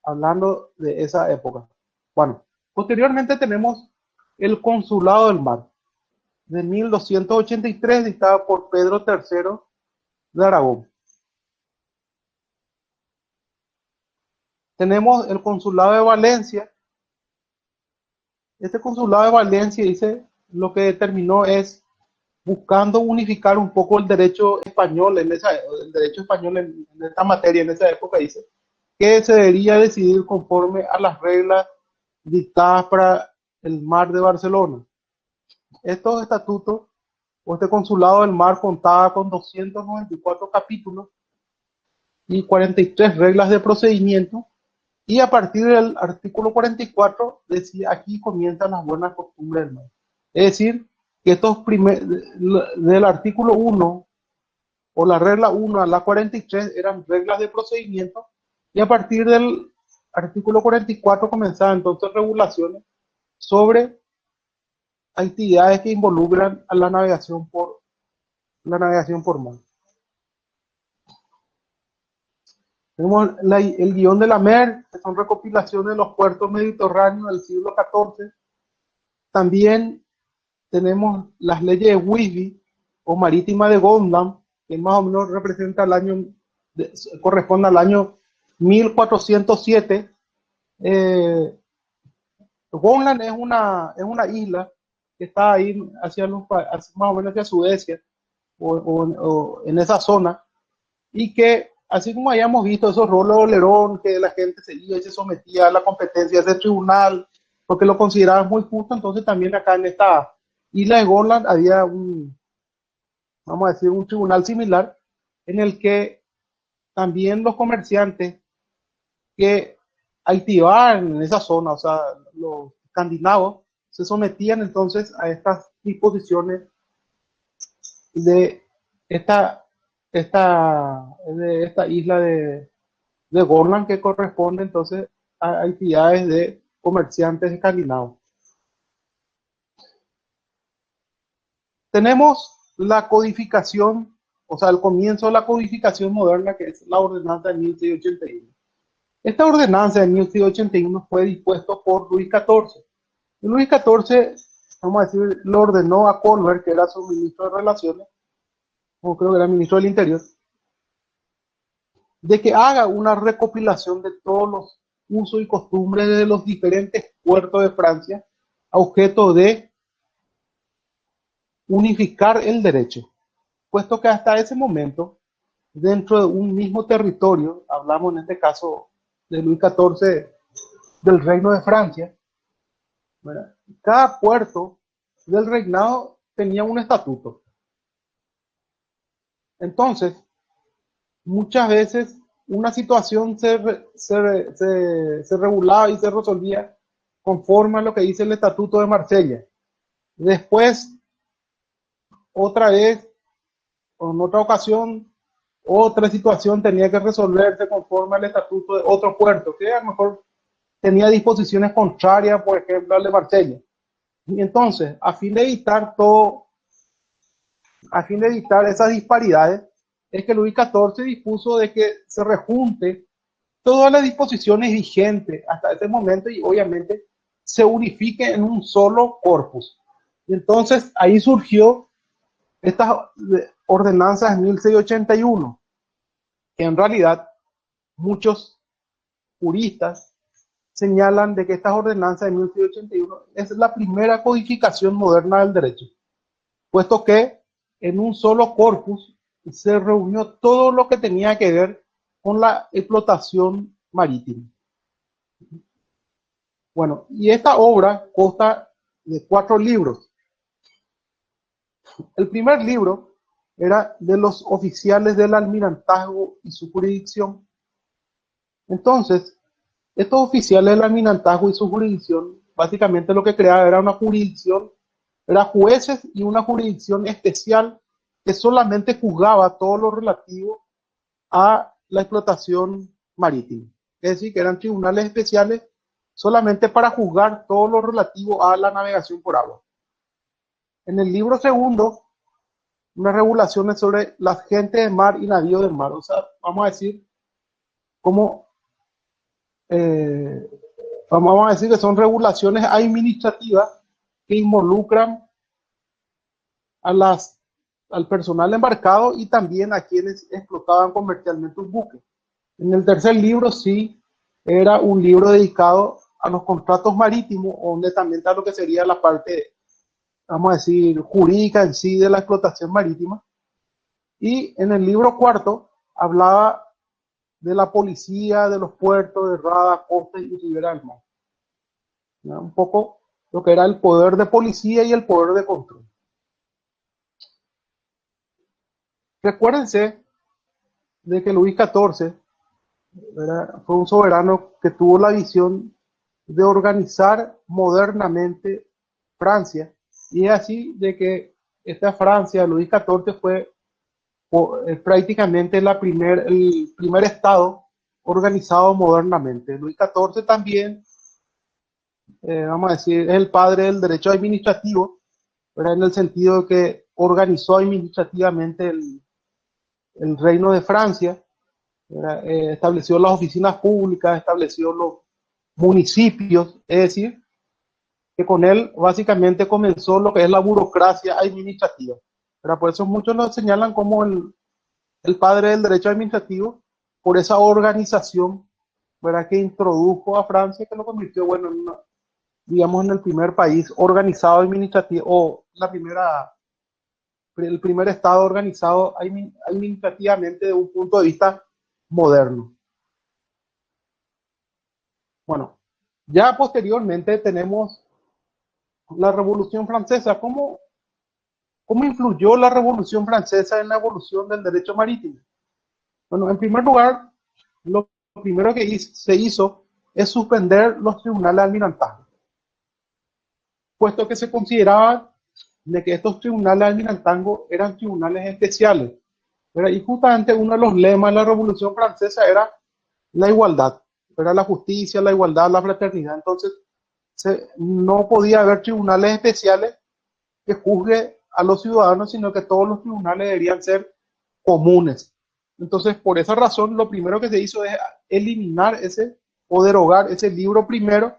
hablando de esa época. Bueno, posteriormente tenemos el Consulado del Mar, de 1283, dictado por Pedro III de Aragón. Tenemos el Consulado de Valencia, Este consulado de Valencia dice, lo que determinó es buscando unificar un poco el derecho español en esta materia en esa época, dice que se debería decidir conforme a las reglas dictadas para el Mar de Barcelona. Estos estatutos o este consulado del mar contaba con 294 capítulos y 43 reglas de procedimiento, y a partir del artículo 44 decía, aquí comienzan las buenas costumbres del mar. Es decir, que del artículo 1 o la regla 1 a la 43 eran reglas de procedimiento, y a partir del artículo 44 comenzaban entonces regulaciones sobre actividades que involucran a la navegación por mar. Tenemos el guión de la Mer, que son recopilaciones de los puertos mediterráneos del siglo XIV. También tenemos las leyes de Whitby o marítima de Gondam, que más o menos representa corresponde al año 1407. Gondam es una isla que está ahí más o menos hacia Suecia o en esa zona, y que así como hayamos visto esos roles de Olerón, que la gente se iba y se sometía a la competencia de ese tribunal porque lo consideraban muy justo, entonces también acá en esta isla de Gondam había vamos a decir, un tribunal similar en el que también los comerciantes que activaban en esa zona, o sea, los escandinavos, se sometían entonces a estas disposiciones de esta isla de Gondam, que corresponde entonces a actividades de comerciantes escandinavos. Tenemos la codificación, o sea, el comienzo de la codificación moderna, que es la ordenanza de 1681. Esta ordenanza de 1681 fue dispuesta por Luis XIV. Y Luis XIV, vamos a decir, lo ordenó a Colbert, que era su ministro de Relaciones, o creo que era ministro del Interior, de que haga una recopilación de todos los usos y costumbres de los diferentes puertos de Francia a objeto de unificar el derecho, puesto que hasta ese momento, dentro de un mismo territorio, hablamos en este caso de Luis XIV del Reino de Francia, ¿verdad? Cada puerto del reinado tenía un estatuto. Entonces, muchas veces una situación se regulaba y se resolvía conforme a lo que dice el Estatuto de Marsella. Después, otra vez, en otra ocasión, otra situación tenía que resolverse conforme al Estatuto de otro puerto, que a lo mejor tenía disposiciones contrarias, por ejemplo, al de Marsella. Y entonces, a fin de evitar esas disparidades, es que Luis XIV dispuso de que se rejunte todas las disposiciones vigentes hasta ese momento y obviamente se unifique en un solo corpus. Y entonces ahí surgió estas ordenanzas de 1681, que en realidad muchos juristas señalan de que estas ordenanzas de 1681 es la primera codificación moderna del derecho, puesto que en un solo corpus se reunió todo lo que tenía que ver con la explotación marítima. Bueno, y esta obra consta de 4 libros. El primer libro era de los oficiales del almirantazgo y su jurisdicción. Entonces, estos oficiales del almirantazgo y su jurisdicción, básicamente lo que creaba era una jurisdicción, eran jueces y una jurisdicción especial que solamente juzgaba todo lo relativo a la explotación marítima. Es decir, que eran tribunales especiales solamente para juzgar todo lo relativo a la navegación por agua. En el libro segundo, unas regulaciones sobre las gentes de mar y navíos del mar. O sea, vamos a decir vamos a decir que son regulaciones administrativas que involucran al personal embarcado y también a quienes explotaban comercialmente un buque. En el tercer libro sí era un libro dedicado a los contratos marítimos o netamente a lo que sería la parte, vamos a decir, jurídica en sí de la explotación marítima. Y en el libro cuarto hablaba de la policía, de los puertos, de rada, costa y ribera del mar. ¿No? Un poco lo que era el poder de policía y el poder de control. Recuérdense de que Luis XIV fue un soberano que tuvo la visión de organizar modernamente Francia. Y es así de que esta Francia, Luis XIV, fue prácticamente el primer estado organizado modernamente. Luis XIV también, vamos a decir, es el padre del derecho administrativo, ¿verdad? En el sentido de que organizó administrativamente el reino de Francia, estableció las oficinas públicas, estableció los municipios, es decir, que con él básicamente comenzó lo que es la burocracia administrativa. Pero por eso muchos lo señalan como el padre del derecho administrativo, por esa organización, ¿verdad?, que introdujo a Francia, que lo convirtió, bueno, digamos, en el primer país organizado administrativo, o el primer estado organizado administrativamente de un punto de vista moderno. Bueno, ya posteriormente tenemos la Revolución Francesa. ¿Cómo influyó la Revolución Francesa en la evolución del derecho marítimo? Bueno, en primer lugar, lo primero que se hizo es suspender los tribunales almirantazgos, puesto que se consideraba de que estos tribunales almirantazgos eran tribunales especiales, ¿verdad? Y justamente uno de los lemas de la Revolución Francesa era la igualdad, era la justicia, la igualdad, la fraternidad. Entonces, no podía haber tribunales especiales que juzgue a los ciudadanos, sino que todos los tribunales deberían ser comunes. Entonces, por esa razón, lo primero que se hizo es eliminar o derogar ese libro primero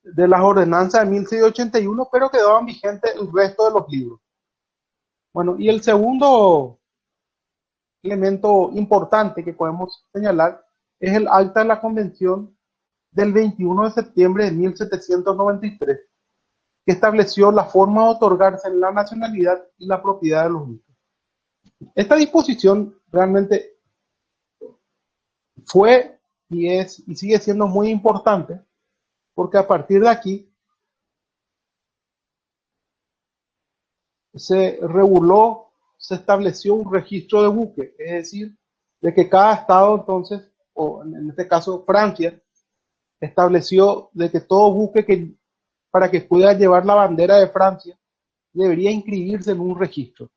de las ordenanzas de 1681, pero quedaban vigentes el resto de los libros. Bueno, y el segundo elemento importante que podemos señalar es el acta de la Convención del 21 de septiembre de 1793, que estableció la forma de otorgarse la nacionalidad y la propiedad de los buques. Esta disposición realmente fue y sigue siendo muy importante, porque a partir de aquí se reguló, se estableció un registro de buques, es decir, de que cada estado entonces, o en este caso Francia, estableció de que todo buque para que pueda llevar la bandera de Francia debería inscribirse en un registro,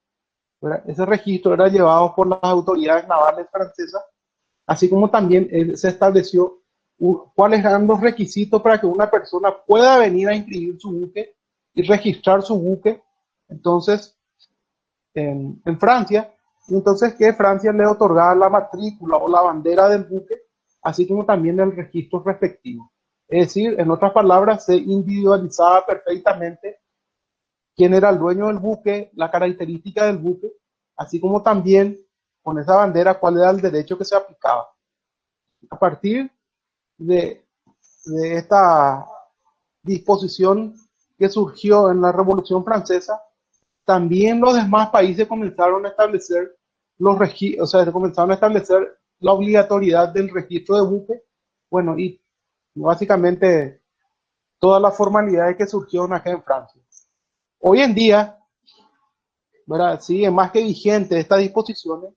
¿verdad? Ese registro era llevado por las autoridades navales francesas, así como también se estableció cuáles eran los requisitos para que una persona pueda venir a inscribir su buque y registrar su buque, entonces, en Francia, y entonces que Francia le otorgaba la matrícula o la bandera del buque, así como también el registro respectivo. Es decir, en otras palabras, se individualizaba perfectamente quién era el dueño del buque, la característica del buque, así como también con esa bandera cuál era el derecho que se aplicaba. A partir de esta disposición que surgió en la Revolución Francesa, también los demás países comenzaron a establecer comenzaron a establecer la obligatoriedad del registro de buques, bueno, y básicamente todas las formalidades que surgieron acá en Francia. Hoy en día, ¿verdad?, sigue más que vigente estas disposiciones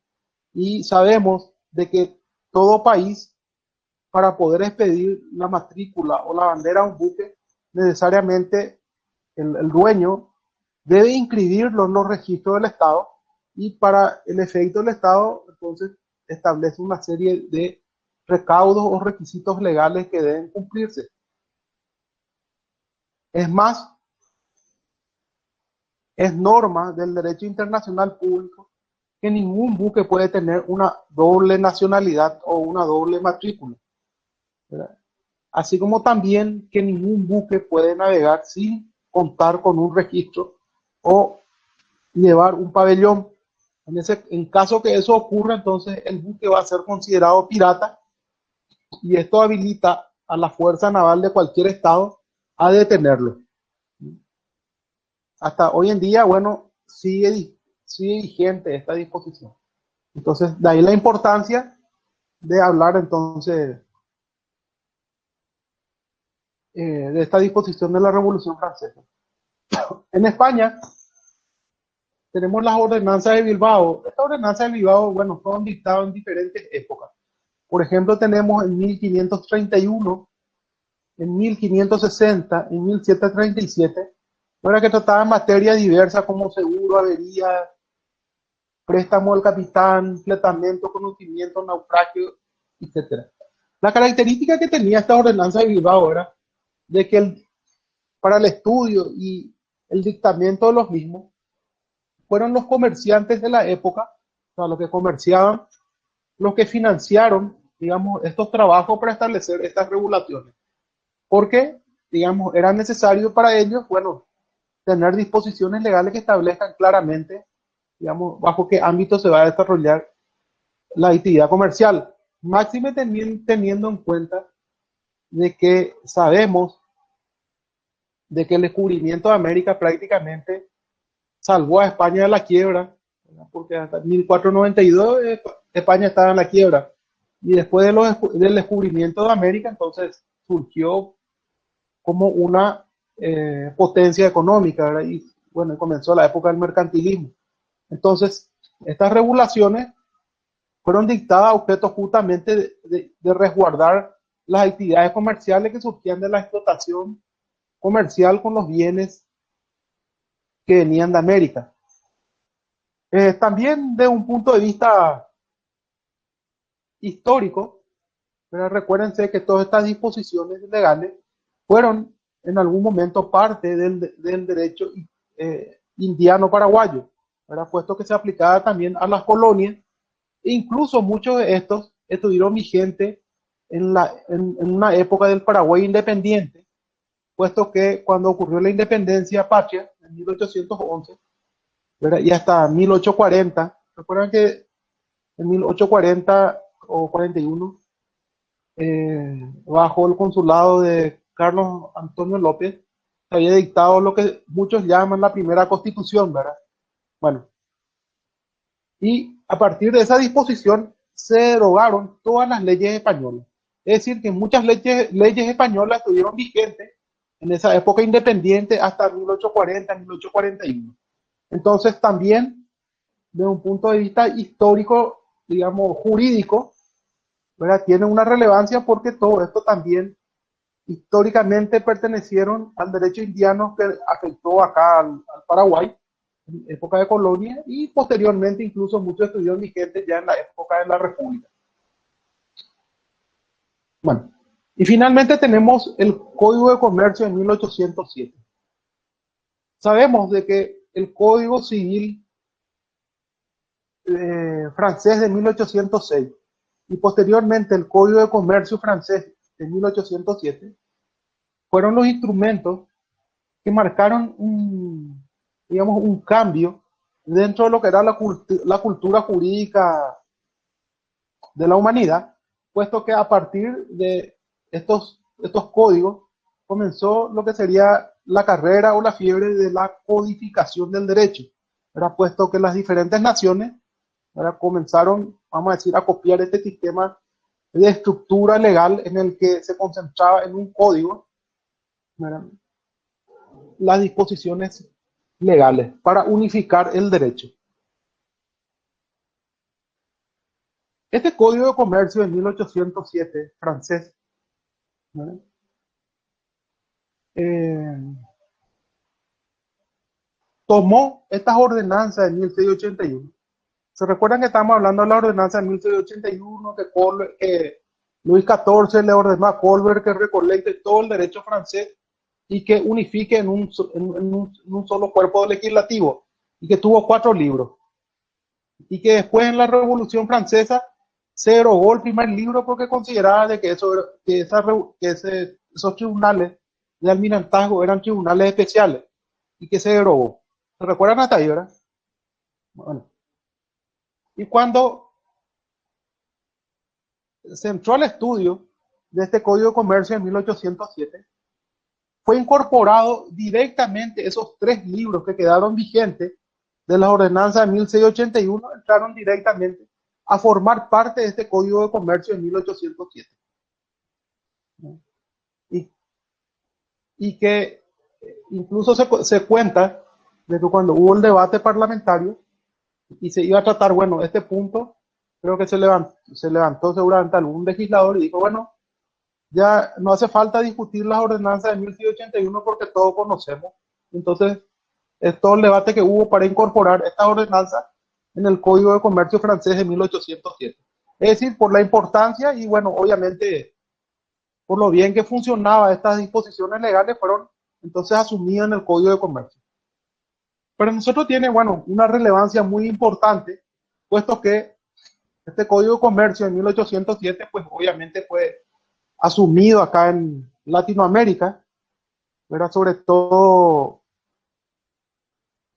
y sabemos de que todo país, para poder expedir la matrícula o la bandera a un buque, necesariamente el dueño debe inscribirlo en los registros del Estado, y para el efecto del Estado, entonces, establece una serie de recaudos o requisitos legales que deben cumplirse. Es más, es norma del derecho internacional público que ningún buque puede tener una doble nacionalidad o una doble matrícula, ¿verdad? Así como también que ningún buque puede navegar sin contar con un registro o llevar un pabellón. En caso que eso ocurra, entonces el buque va a ser considerado pirata, y esto habilita a la fuerza naval de cualquier estado a detenerlo. Hasta hoy en día, bueno, sigue vigente esta disposición. Entonces, de ahí la importancia de hablar entonces de esta disposición de la Revolución Francesa. En España tenemos las ordenanzas de Bilbao. Estas ordenanzas de Bilbao, bueno, fueron dictadas en diferentes épocas. Por ejemplo, tenemos en 1531, en 1560, en 1737, para que trataban materias diversas como seguro, avería, préstamo del capitán, fletamento, conocimiento, naufragio, etc. La característica que tenía esta ordenanza de Bilbao era de que para el estudio y el dictamento de los mismos fueron los comerciantes de la época, o sea, los que comerciaban, los que financiaron, digamos, estos trabajos para establecer estas regulaciones. Porque, digamos, era necesario para ellos, bueno, tener disposiciones legales que establezcan claramente, digamos, bajo qué ámbito se va a desarrollar la actividad comercial. Máxime teniendo en cuenta de que sabemos de que el descubrimiento de América prácticamente salvó a España de la quiebra, ¿verdad? Porque hasta 1492 España estaba en la quiebra. Y después del descubrimiento de América, entonces surgió como una potencia económica, ¿verdad? Y bueno, comenzó la época del mercantilismo. Entonces, estas regulaciones fueron dictadas a objeto justamente de resguardar las actividades comerciales que surgían de la explotación comercial con los bienes que venían de América. También de un punto de vista histórico, pero recuérdense que todas estas disposiciones legales fueron en algún momento parte del derecho indiano paraguayo, ¿verdad? Puesto que se aplicaba también a las colonias, e incluso muchos de estos estuvieron vigentes en una época del Paraguay independiente, puesto que cuando ocurrió la independencia patria, en 1811, ¿verdad? Y hasta 1840, recuerdan que en 1840 o 41, bajo el consulado de Carlos Antonio López, se había dictado lo que muchos llaman la primera constitución, ¿verdad? Bueno, y a partir de esa disposición se derogaron todas las leyes españolas. Es decir, que muchas leyes españolas estuvieron vigentes en esa época independiente hasta 1840, 1841. Entonces también, desde un punto de vista histórico, digamos, jurídico, ¿verdad? Tiene una relevancia porque todo esto también históricamente pertenecieron al derecho indiano que afectó acá al Paraguay en época de colonia y posteriormente incluso muchos estuvieron vigentes ya en la época de la República. Bueno, y finalmente tenemos el Código de Comercio de 1807. Sabemos de que el Código Civil francés de 1806 y posteriormente el Código de Comercio francés de 1807 fueron los instrumentos que marcaron digamos, un cambio dentro de lo que era la cultura jurídica de la humanidad, puesto que a partir de estos códigos comenzó lo que sería la carrera o la fiebre de la codificación del derecho, era puesto que las diferentes naciones comenzaron, vamos a decir, a copiar este sistema de estructura legal en el que se concentraba en un código, ¿verdad?, las disposiciones legales para unificar el derecho. Este Código de Comercio de 1807, francés, tomó estas ordenanzas de 1681. ¿Se recuerdan que estamos hablando de la ordenanza de 1681 que Luis XIV le ordenó a Colbert que recolecte todo el derecho francés y que unifique en un solo cuerpo legislativo, y que tuvo 4 libros? Y que después en la Revolución Francesa se derogó el primer libro porque consideraba de que, esos tribunales de almirantazgo eran tribunales especiales, y que se derogó. ¿Se recuerdan hasta ahí, verdad? Bueno. Y cuando se entró al estudio de este Código de Comercio en 1807, fue incorporado directamente esos 3 libros que quedaron vigentes de las ordenanzas de 1681, entraron directamente a formar parte de este Código de Comercio en 1807. Y que incluso se cuenta de que cuando hubo el debate parlamentario y se iba a tratar, bueno, este punto, creo que se levantó seguramente algún legislador y dijo, bueno, ya no hace falta discutir las ordenanzas de 1681 porque todos conocemos. Entonces, es todo el debate que hubo para incorporar estas ordenanzas en el Código de Comercio francés de 1807. Es decir, por la importancia y, bueno, obviamente, por lo bien que funcionaba estas disposiciones legales, fueron entonces asumidas en el Código de Comercio. Pero nosotros tiene, bueno, una relevancia muy importante, puesto que este Código de Comercio de 1807, pues obviamente fue asumido acá en Latinoamérica, era sobre todo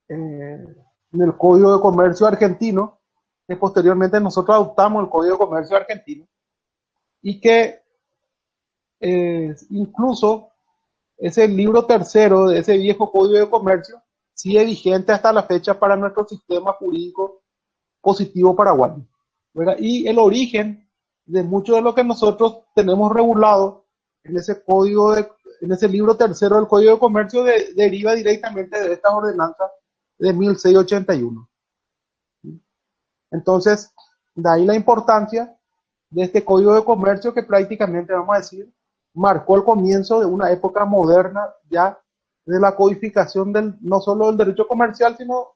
en el Código de Comercio argentino, que posteriormente nosotros adoptamos el Código de Comercio argentino, y que incluso ese libro tercero de ese viejo Código de Comercio sigue vigente hasta la fecha para nuestro sistema jurídico positivo paraguayo, ¿verdad? Y el origen de mucho de lo que nosotros tenemos regulado en ese en ese libro tercero del Código de Comercio deriva directamente de estas ordenanzas de 1681. Entonces, de ahí la importancia de este Código de Comercio que prácticamente, vamos a decir, marcó el comienzo de una época moderna ya de la codificación no solo del derecho comercial, sino,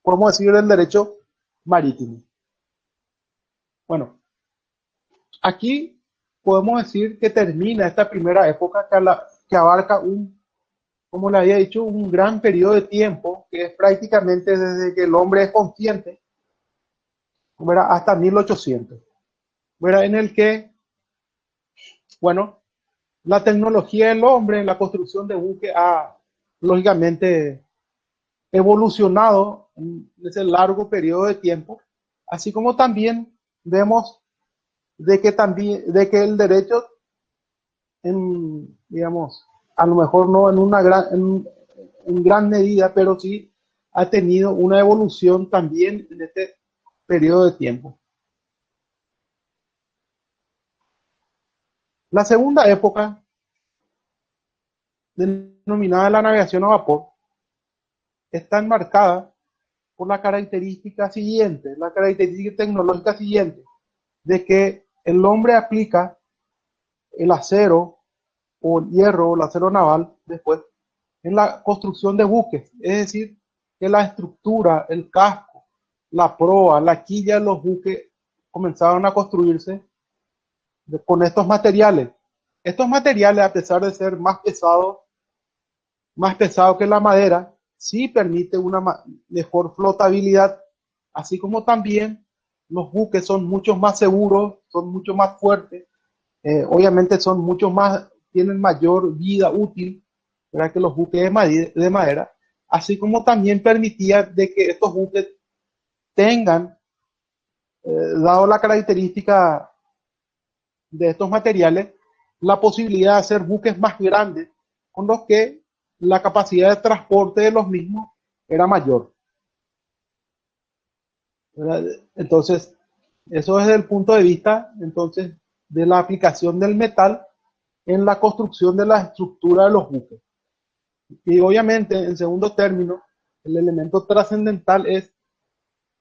podemos decir, del derecho marítimo. Bueno, aquí podemos decir que termina esta primera época que abarca como le había dicho, un gran periodo de tiempo, que es prácticamente desde que el hombre es consciente, ¿verdad? Hasta 1800, ¿verdad? En el que, bueno, la tecnología del hombre, la construcción de buques ha, lógicamente, evolucionado en ese largo periodo de tiempo, así como también vemos de que el derecho, digamos, a lo mejor no en gran medida, pero sí ha tenido una evolución también en este periodo de tiempo. La segunda época, denominada la navegación a vapor, está enmarcada por la característica siguiente, la característica tecnológica siguiente, de que el hombre aplica el acero o el hierro o el acero naval después en la construcción de buques, es decir, que la estructura, el casco, la proa, la quilla de los buques comenzaron a construirse con estos materiales. Estos materiales, a pesar de ser más pesados que la madera, sí permite una mejor flotabilidad, así como también los buques son mucho más seguros, son mucho más fuertes, obviamente tienen mayor vida útil, ¿verdad? Que los buques de madera, así como también permitía de que estos buques tengan, dado la característica de estos materiales, la posibilidad de hacer buques más grandes, con los que la capacidad de transporte de los mismos era mayor, ¿verdad? Entonces, eso desde el punto de vista, entonces, de la aplicación del metal en la construcción de la estructura de los buques. Y obviamente, en segundo término, el elemento trascendental es,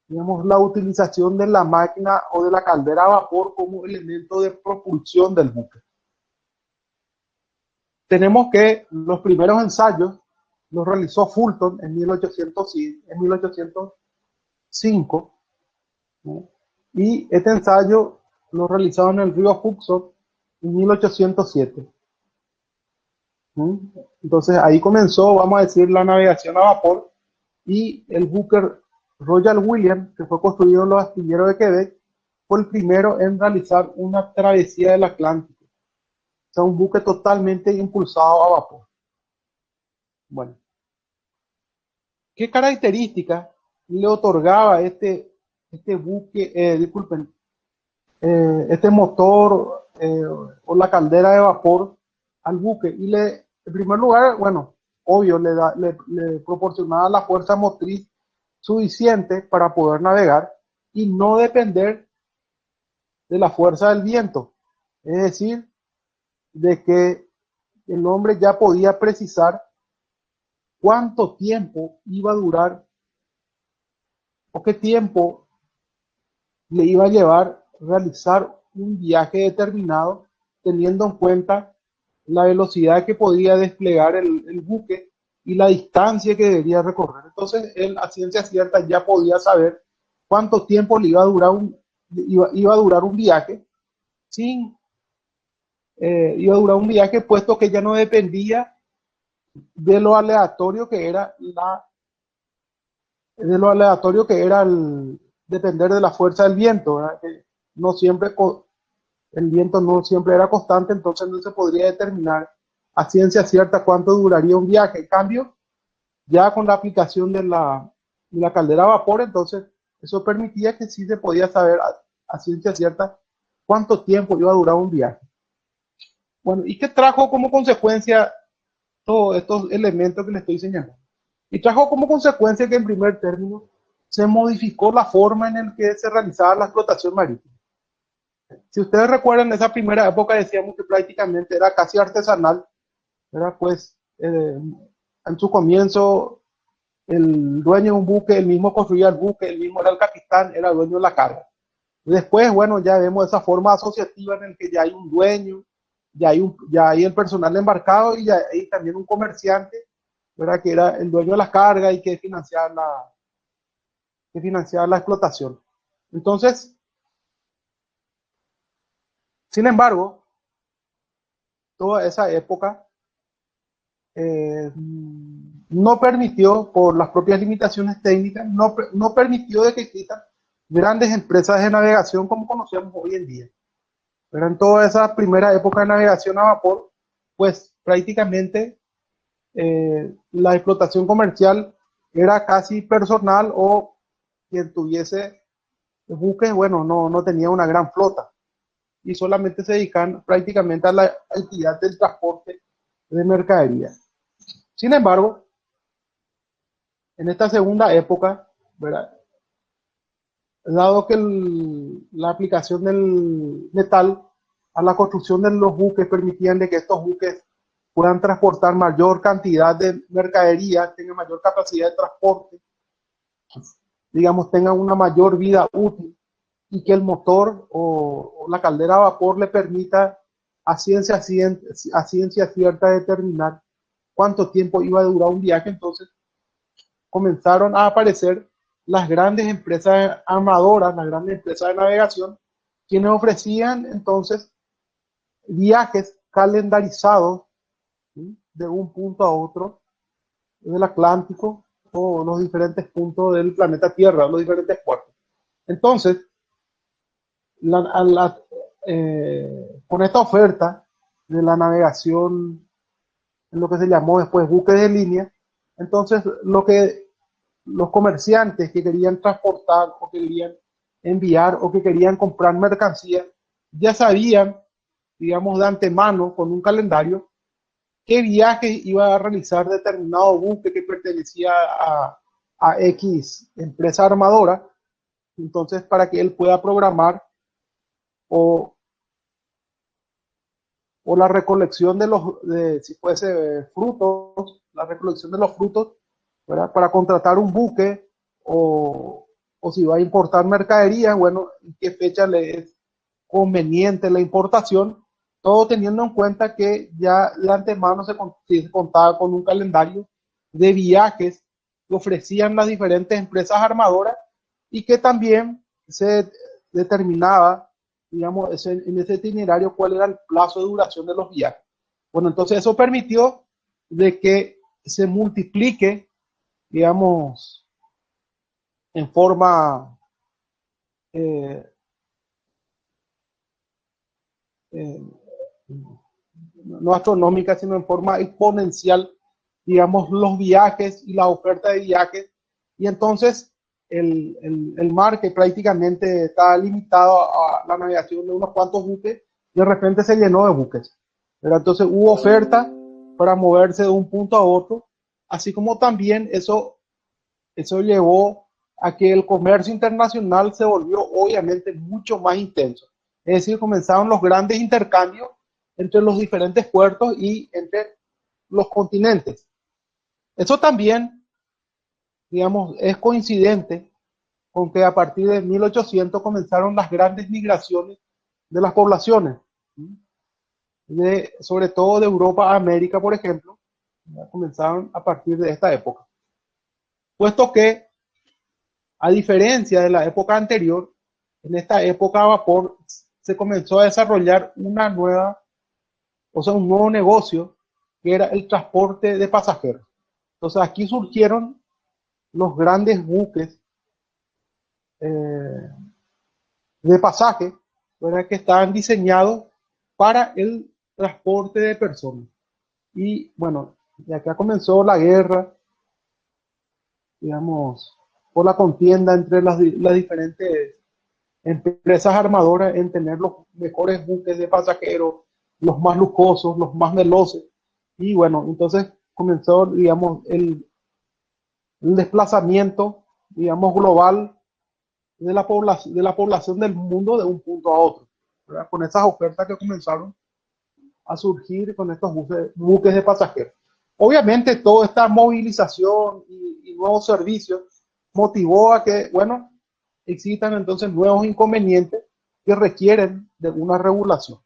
digamos, la utilización de la máquina o de la caldera a vapor como elemento de propulsión del buque. Tenemos que los primeros ensayos los realizó Fulton en 1805, ¿no? Y este ensayo lo realizaron en el río Hudson en 1807. Entonces ahí comenzó, vamos a decir, la navegación a vapor, y el buque Royal William, que fue construido en los astilleros de Quebec, fue el primero en realizar una travesía del Atlántico. O sea, un buque totalmente impulsado a vapor. Bueno, ¿qué características le otorgaba este buque, este motor o la caldera de vapor al buque y en primer lugar, bueno, obvio, le proporcionaba la fuerza motriz suficiente para poder navegar y no depender de la fuerza del viento. Es decir, de que el hombre ya podía precisar cuánto tiempo iba a durar o qué tiempo le iba a llevar realizar un viaje determinado, teniendo en cuenta la velocidad que podía desplegar el buque y la distancia que debería recorrer. Entonces, él a ciencia cierta ya podía saber cuánto tiempo le iba a durar iba a durar un viaje, iba a durar un viaje, puesto que ya no dependía de lo aleatorio que era depender de la fuerza del viento, ¿verdad? Que no siempre el viento no siempre era constante, entonces no se podría determinar a ciencia cierta cuánto duraría un viaje. En cambio, ya con la aplicación de la caldera a vapor, entonces eso permitía que sí se podía saber a ciencia cierta cuánto tiempo iba a durar un viaje. Bueno, ¿y qué trajo como consecuencia todos estos elementos que les estoy señalando? Y trajo como consecuencia que en primer término se modificó la forma en la que se realizaba la explotación marítima. Si ustedes recuerdan, en esa primera época decíamos que prácticamente era casi artesanal, era pues en su comienzo el dueño de un buque, el mismo construía el buque, el mismo era el capitán, era el dueño de la carga. Después, bueno, ya vemos esa forma asociativa en la que ya hay un dueño, ya hay el personal embarcado y ya hay también un comerciante, ¿verdad? Que era el dueño de la carga y que financiaba la explotación. Entonces, sin embargo, toda esa época no permitió, por las propias limitaciones técnicas, no permitió de que existan grandes empresas de navegación como conocemos hoy en día. Pero en toda esa primera época de navegación a vapor, pues prácticamente la explotación comercial era casi personal o quien tuviese buques, bueno, no tenía una gran flota y solamente se dedican prácticamente a la actividad del transporte de mercadería. Sin embargo, en esta segunda época, ¿verdad? Dado que la aplicación del metal a la construcción de los buques permitían de que estos buques puedan transportar mayor cantidad de mercadería, tengan mayor capacidad de transporte, digamos, tengan una mayor vida útil y que el motor o la caldera a vapor le permita a ciencia cierta determinar cuánto tiempo iba a durar un viaje. Entonces comenzaron a aparecer las grandes empresas armadoras, las grandes empresas de navegación, quienes ofrecían entonces viajes calendarizados, ¿sí?, de un punto a otro del Atlántico o los diferentes puntos del planeta Tierra, los diferentes puertos. Entonces, con esta oferta de la navegación en lo que se llamó después buques de línea, entonces los comerciantes que querían transportar o que querían enviar o que querían comprar mercancía ya sabían, digamos, de antemano con un calendario qué viaje iba a realizar determinado buque que pertenecía a X empresa armadora. Entonces, para que él pueda programar o la recolección si fuese frutos, la recolección de los frutos, ¿verdad?, para contratar un buque o si va a importar mercadería, bueno, en qué fecha le es conveniente la importación, todo teniendo en cuenta que ya de antemano se contaba con un calendario de viajes que ofrecían las diferentes empresas armadoras y que también se determinaba, digamos, en ese itinerario cuál era el plazo de duración de los viajes. Bueno, entonces eso permitió de que se multiplique, digamos, en forma eh, no astronómica, sino en forma exponencial, digamos, los viajes y la oferta de viajes. Y entonces el mar, que prácticamente está limitado a la navegación de unos cuantos buques, de repente se llenó de buques. Pero entonces hubo oferta para moverse de un punto a otro, así como también eso llevó a que el comercio internacional se volvió obviamente mucho más intenso. Es decir, comenzaron los grandes intercambios entre los diferentes puertos y entre los continentes. Eso también, digamos, es coincidente con que a partir de 1800 comenzaron las grandes migraciones de las poblaciones, sobre todo de Europa a América, por ejemplo, ya comenzaron a partir de esta época. Puesto que, a diferencia de la época anterior, en esta época a vapor se comenzó a desarrollar un nuevo negocio que era el transporte de pasajeros. Entonces aquí surgieron los grandes buques de pasaje, ¿verdad? Que estaban diseñados para el transporte de personas. Y bueno, de acá comenzó la guerra, digamos, por la contienda entre las diferentes empresas armadoras en tener los mejores buques de pasajeros, los más lujosos, los más veloces. Y bueno, entonces comenzó, digamos, el desplazamiento, digamos, global de la población del mundo de un punto a otro, ¿verdad? Con esas ofertas que comenzaron a surgir con estos buques de pasajeros. Obviamente toda esta movilización y nuevos servicios motivó a que, bueno, existan entonces nuevos inconvenientes que requieren de una regulación.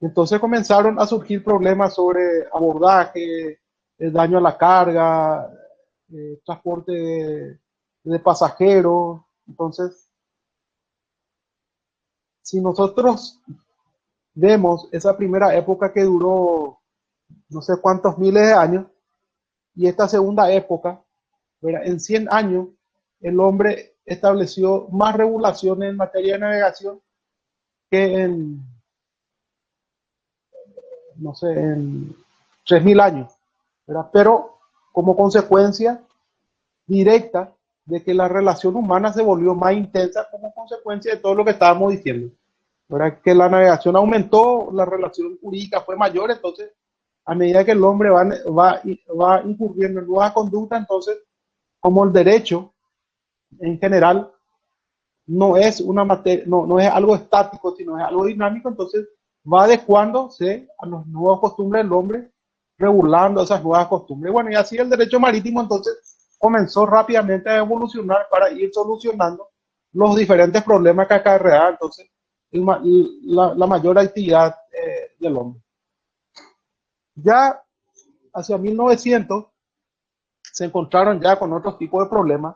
Entonces comenzaron a surgir problemas sobre abordaje, daño a la carga, transporte de pasajeros. Entonces, si nosotros vemos esa primera época que duró no sé cuántos miles de años y esta segunda época, ¿verdad? En 100 años el hombre estableció más regulaciones en materia de navegación que en, no sé, en 3000 años, ¿verdad? Pero como consecuencia directa de que la relación humana se volvió más intensa como consecuencia de todo lo que estábamos diciendo, ¿verdad? Que la navegación aumentó, la relación jurídica fue mayor, entonces a medida que el hombre va incurriendo en nuevas conductas, entonces como el derecho en general no es una materia, no es algo estático, sino es algo dinámico, entonces va adecuándose a las nuevas costumbres del hombre, regulando esas nuevas costumbres. Bueno, y así el derecho marítimo entonces comenzó rápidamente a evolucionar para ir solucionando los diferentes problemas que acarreaba entonces la mayor actividad del hombre. Ya hacia 1900 se encontraron ya con otros tipos de problemas,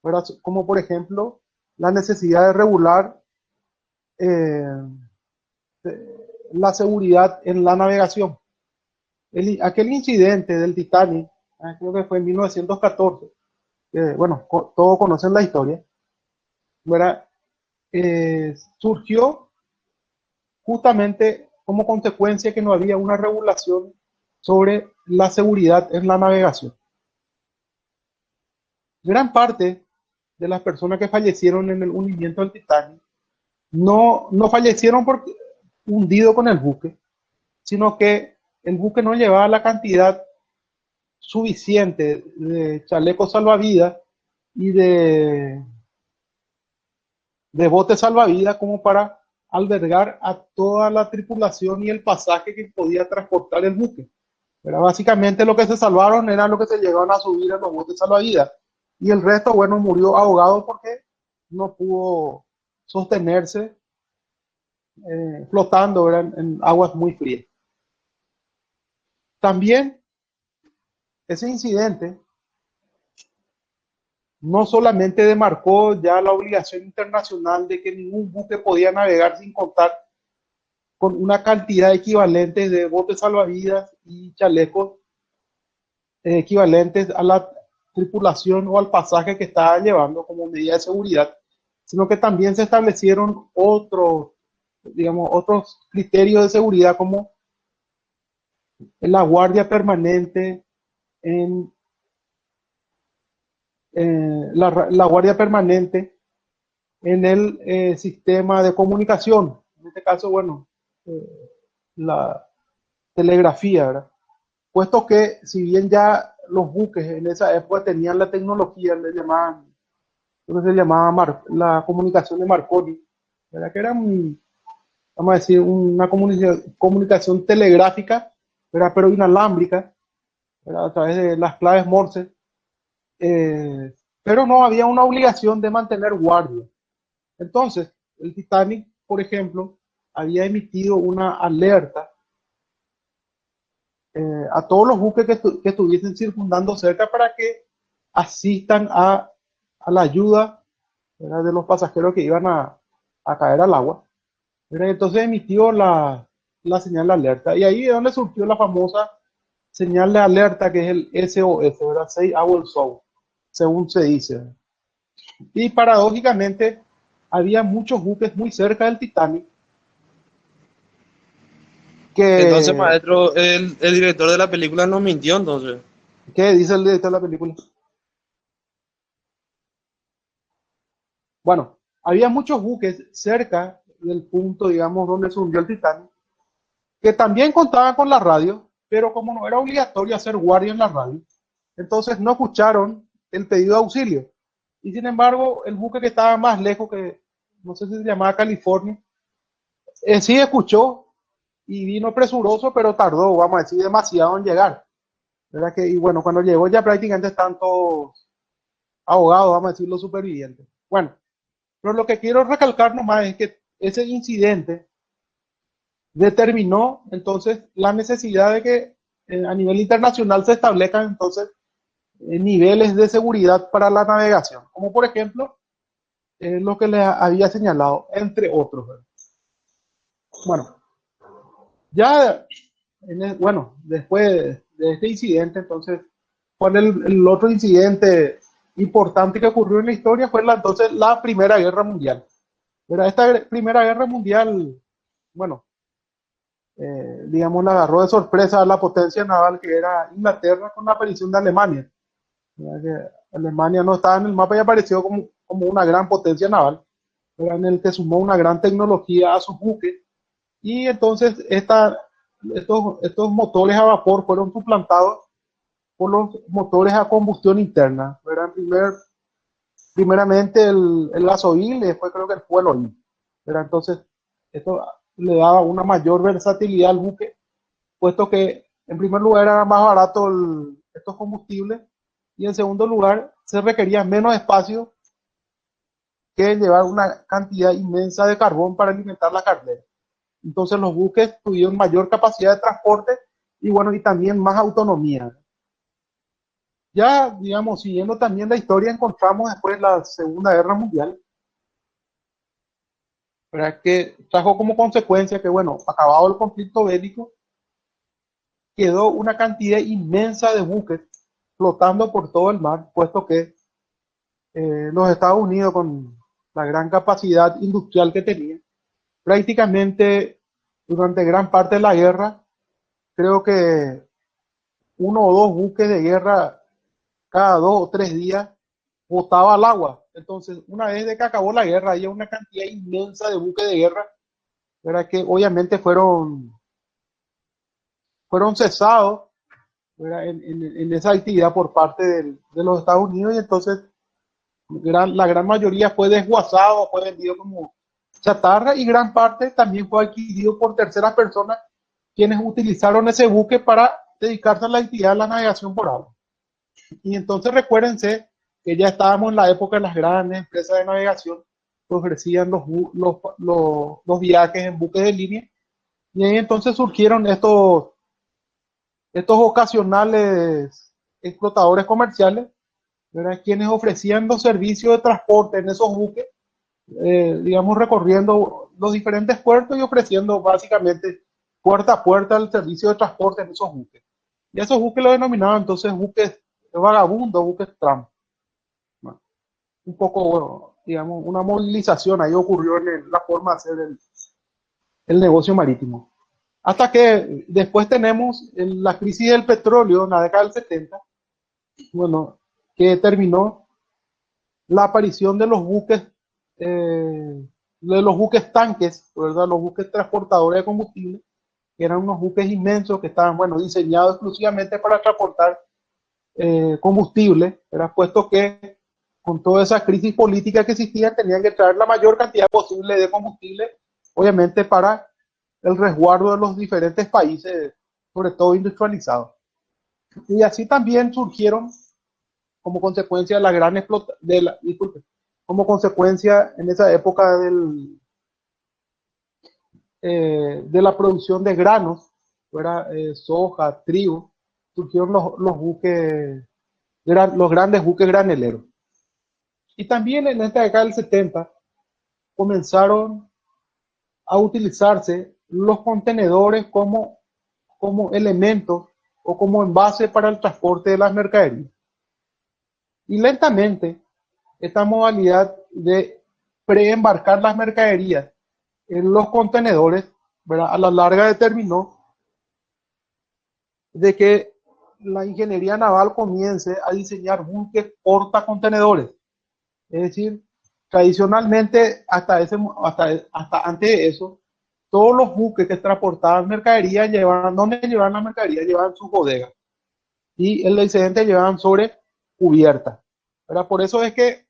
¿verdad? Como por ejemplo la necesidad de regular eh, la seguridad en la navegación. Aquel incidente del Titanic, creo que fue en 1914, bueno, todos conocen la historia, ¿verdad? Surgió justamente como consecuencia que no había una regulación sobre la seguridad en la navegación. Gran parte de las personas que fallecieron en el hundimiento del Titanic no fallecieron porque hundido con el buque, sino que el buque no llevaba la cantidad suficiente de chalecos salvavidas y de botes salvavidas como para albergar a toda la tripulación y el pasaje que podía transportar el buque. Pero básicamente lo que se salvaron era lo que se llegaron a subir en los botes salvavidas. Y el resto, bueno, murió ahogado porque no pudo sostenerse flotando en aguas muy frías. También ese incidente no solamente demarcó ya la obligación internacional de que ningún buque podía navegar sin contar con una cantidad equivalente de botes salvavidas y chalecos equivalentes a la tripulación o al pasaje que estaba llevando como medida de seguridad, sino que también se establecieron otros, digamos, otros criterios de seguridad como la guardia permanente en la guardia permanente en el sistema de comunicación, este caso, bueno, la telegrafía, ¿verdad? Puesto que si bien ya los buques en esa época tenían la tecnología, le llamaban, lo que se llamaba la comunicación de Marconi, ¿verdad? Que era, vamos a decir, una comunicación telegráfica, ¿verdad? Pero inalámbrica, ¿verdad? A través de las claves Morse, pero no había una obligación de mantener guardia. Entonces, el Titanic, por ejemplo, había emitido una alerta a todos los buques que estuviesen circundando cerca para que asistan a la ayuda, ¿verdad? De los pasajeros que iban a caer al agua, ¿verdad? Entonces emitió la señal de alerta y ahí es donde surgió la famosa señal de alerta que es el SOS, ¿verdad? Say Our Soul, según se dice. Y paradójicamente había muchos buques muy cerca del Titanic Entonces, que, maestro, el director de la película nos mintió, entonces. ¿qué dice el director de la película? Bueno, había muchos buques cerca del punto, digamos, donde se hundió el Titanic, que también contaban con la radio, pero como no era obligatorio hacer guardia en la radio, entonces no escucharon el pedido de auxilio. Y sin embargo, el buque que estaba más lejos, que no sé si se llamaba California, sí escuchó y vino presuroso, pero tardó, vamos a decir, demasiado en llegar. ¿Verdad? Y bueno, cuando llegó ya prácticamente están todos ahogados, vamos a decir, los supervivientes. Bueno, pero lo que quiero recalcar nomás es que ese incidente determinó entonces la necesidad de que a nivel internacional se establezcan entonces niveles de seguridad para la navegación, como por ejemplo lo que les había señalado, entre otros. ¿Verdad? Bueno, ya, bueno, después de este incidente, entonces, ¿cuál es el otro incidente importante que ocurrió en la historia? Fue entonces la Primera Guerra Mundial. Pero esta Primera Guerra Mundial, bueno, digamos, la agarró de sorpresa a la potencia naval que era Inglaterra con la aparición de Alemania. Que Alemania no estaba en el mapa y apareció como una gran potencia naval, en el que sumó una gran tecnología a sus buques. Y entonces estos motores a vapor fueron suplantados por los motores a combustión interna. ¿Verdad? Primeramente el gasoil y después creo que el fuel oil. ¿Verdad? Entonces esto le daba una mayor versatilidad al buque, puesto que en primer lugar era más barato estos combustibles y en segundo lugar se requería menos espacio que llevar una cantidad inmensa de carbón para alimentar la caldera. Entonces los buques tuvieron mayor capacidad de transporte y bueno, y también más autonomía. Ya, digamos, siguiendo también la historia, encontramos después la Segunda Guerra Mundial, ¿verdad? Que trajo como consecuencia que, bueno, acabado el conflicto bélico, quedó una cantidad inmensa de buques flotando por todo el mar, puesto que los Estados Unidos, con la gran capacidad industrial que tenía, prácticamente durante gran parte de la guerra, creo que uno o dos buques de guerra cada 2 o 3 días botaba al agua. Entonces, una vez de que acabó la guerra, había una cantidad inmensa de buques de guerra, ¿verdad? Que obviamente fueron cesados, ¿verdad? En esa actividad por parte de los Estados Unidos y entonces la gran mayoría fue desguazado, fue vendido como chatarra y gran parte también fue adquirido por terceras personas quienes utilizaron ese buque para dedicarse a la actividad de la navegación por agua. Y entonces recuérdense que ya estábamos en la época de las grandes empresas de navegación que ofrecían los viajes en buques de línea y ahí entonces surgieron estos ocasionales explotadores comerciales, ¿verdad? Quienes ofrecían los servicios de transporte en esos buques, digamos, recorriendo los diferentes puertos y ofreciendo básicamente puerta a puerta el servicio de transporte en esos buques. Y esos buques lo denominaban entonces buques vagabundos, buques trampa. Bueno, un poco, bueno, digamos, una movilización ahí ocurrió en la forma de hacer el negocio marítimo. Hasta que después tenemos la crisis del petróleo en la década del 70, bueno, que terminó la aparición de los buques de los buques tanques, ¿verdad? Los buques transportadores de combustible, que eran unos buques inmensos que estaban, bueno, diseñados exclusivamente para transportar combustible, era puesto que con toda esa crisis política que existía tenían que traer la mayor cantidad posible de combustible, obviamente para el resguardo de los diferentes países, sobre todo industrializados. Y así también surgieron como consecuencia de la gran disculpe, como consecuencia en esa época de la producción de granos, soja, trigo, surgieron los buques, los grandes buques graneleros. Y también en esta década del 70 comenzaron a utilizarse los contenedores como elementos o como envase para el transporte de las mercaderías. Y lentamente, esta modalidad de preembarcar las mercaderías en los contenedores, ¿verdad?, a la larga determinó de que la ingeniería naval comience a diseñar buques portacontenedores. Es decir, tradicionalmente, hasta antes de eso, todos los buques que transportaban mercadería ¿dónde llevaban la mercadería? Llevaban sus bodegas. Y el excedente llevaban sobre cubierta. Por eso es que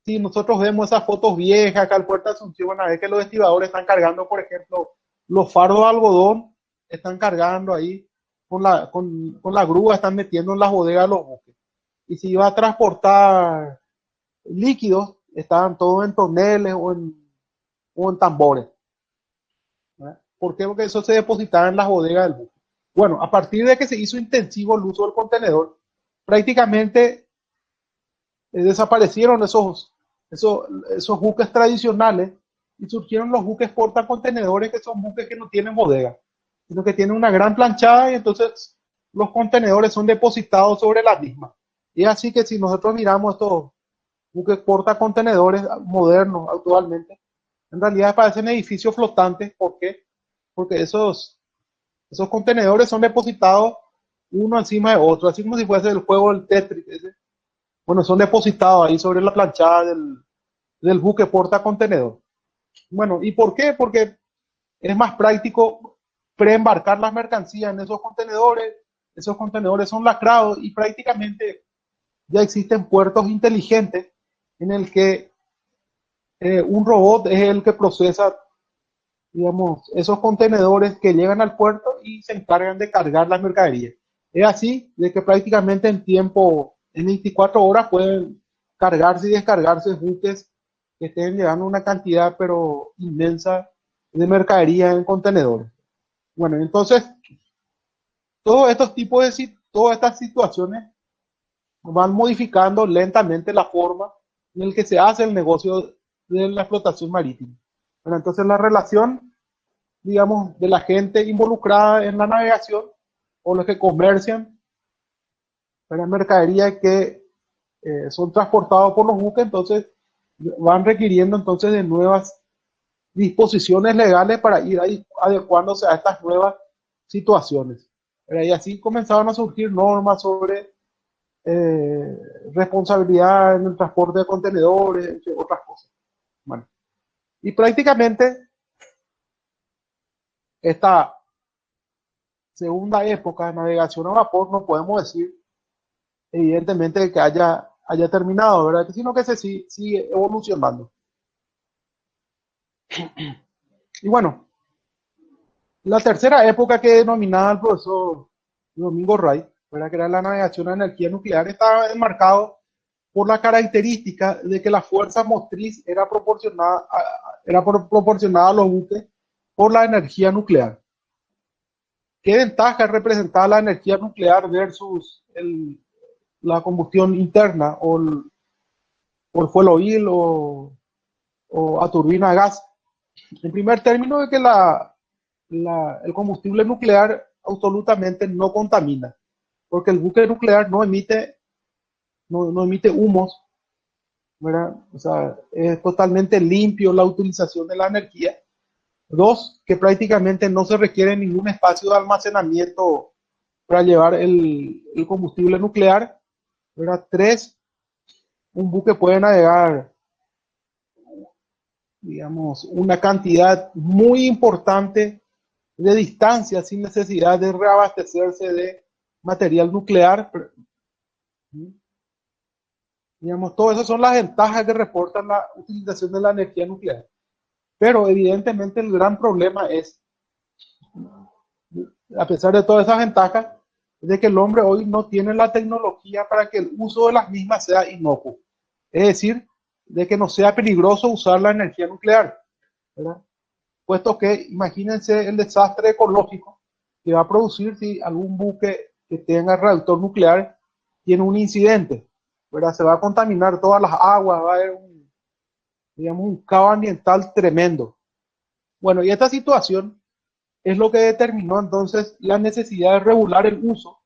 si nosotros vemos esas fotos viejas acá al puerto de Asunción, van a ver que los estibadores están cargando, por ejemplo, los fardos de algodón, están cargando ahí con la grúa, están metiendo en las bodegas los buques. Y si iba a transportar líquidos, estaban todos en toneles o en tambores. ¿Verdad? ¿Por qué? Porque eso se depositaba en las bodegas del buque. Bueno, a partir de que se hizo intensivo el uso del contenedor, prácticamente desaparecieron esos buques tradicionales y surgieron los buques portacontenedores, que son buques que no tienen bodega, sino que tienen una gran planchada y entonces los contenedores son depositados sobre la misma. Y así que si nosotros miramos estos buques portacontenedores modernos actualmente, en realidad parecen edificios flotantes. ¿Por qué? Porque esos contenedores son depositados uno encima de otro, así como si fuese el juego del Tetris. Bueno, son depositados ahí sobre la planchada del buque portacontenedor. Bueno, ¿y por qué? Porque es más práctico preembarcar las mercancías en esos contenedores. Esos contenedores son lacrados y prácticamente ya existen puertos inteligentes en el que un robot es el que procesa, digamos, esos contenedores que llegan al puerto y se encargan de cargar las mercaderías. Es así de que prácticamente en 24 horas pueden cargarse y descargarse buques que estén llevando una cantidad pero inmensa de mercadería en contenedores. Bueno, entonces, todas estas situaciones van modificando lentamente la forma en la que se hace el negocio de la explotación marítima. Bueno, entonces la relación, digamos, de la gente involucrada en la navegación o los que comercian la mercadería que son transportados por los buques, entonces van requiriendo entonces de nuevas disposiciones legales para ir adecuándose a estas nuevas situaciones. Y así comenzaron a surgir normas sobre responsabilidad en el transporte de contenedores, entre otras cosas. Bueno, y prácticamente esta segunda época de navegación a vapor no podemos decir evidentemente que haya terminado, ¿verdad? Sino que se sigue evolucionando. Y bueno, la tercera época que denominaba el profesor Domingo Ray, ¿verdad?, que era la navegación a energía nuclear, estaba enmarcado por la característica de que la fuerza motriz era proporcionada a los buques por la energía nuclear. ¿Qué ventaja representaba la energía nuclear versus la combustión interna o el fuel oil o a turbina a gas? En primer término, es que el combustible nuclear absolutamente no contamina, porque el buque nuclear no emite humos, ¿verdad? O sea, es totalmente limpio la utilización de la energía. Dos, que prácticamente no se requiere ningún espacio de almacenamiento para llevar el combustible nuclear, ¿verdad? Tres, un buque puede navegar digamos, una cantidad muy importante de distancia sin necesidad de reabastecerse de material nuclear. Digamos, todas esas son las ventajas que reportan la utilización de la energía nuclear. Pero evidentemente el gran problema es, a pesar de todas esas ventajas, de que el hombre hoy no tiene la tecnología para que el uso de las mismas sea inocuo. Es decir, de que no sea peligroso usar la energía nuclear, ¿verdad? Puesto que imagínense el desastre ecológico que va a producir si algún buque que tenga reactor nuclear tiene un incidente, ¿verdad? Se va a contaminar todas las aguas, va a haber un, digamos, un caos ambiental tremendo. Bueno, y esta situación es lo que determinó entonces la necesidad de regular el uso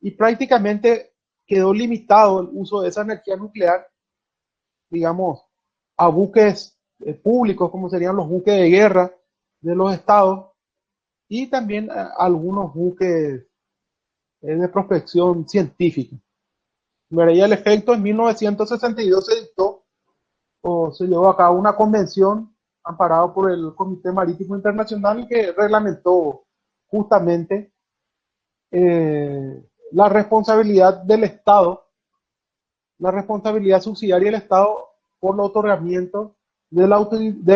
y prácticamente quedó limitado el uso de esa energía nuclear, digamos, a buques públicos, como serían los buques de guerra de los estados, y también algunos buques de prospección científica. Y el efecto en 1962 se dictó o se llevó a cabo una convención amparada por el Comité Marítimo Internacional que reglamentó justamente la responsabilidad del Estado, la responsabilidad subsidiaria del Estado por el otorgamiento de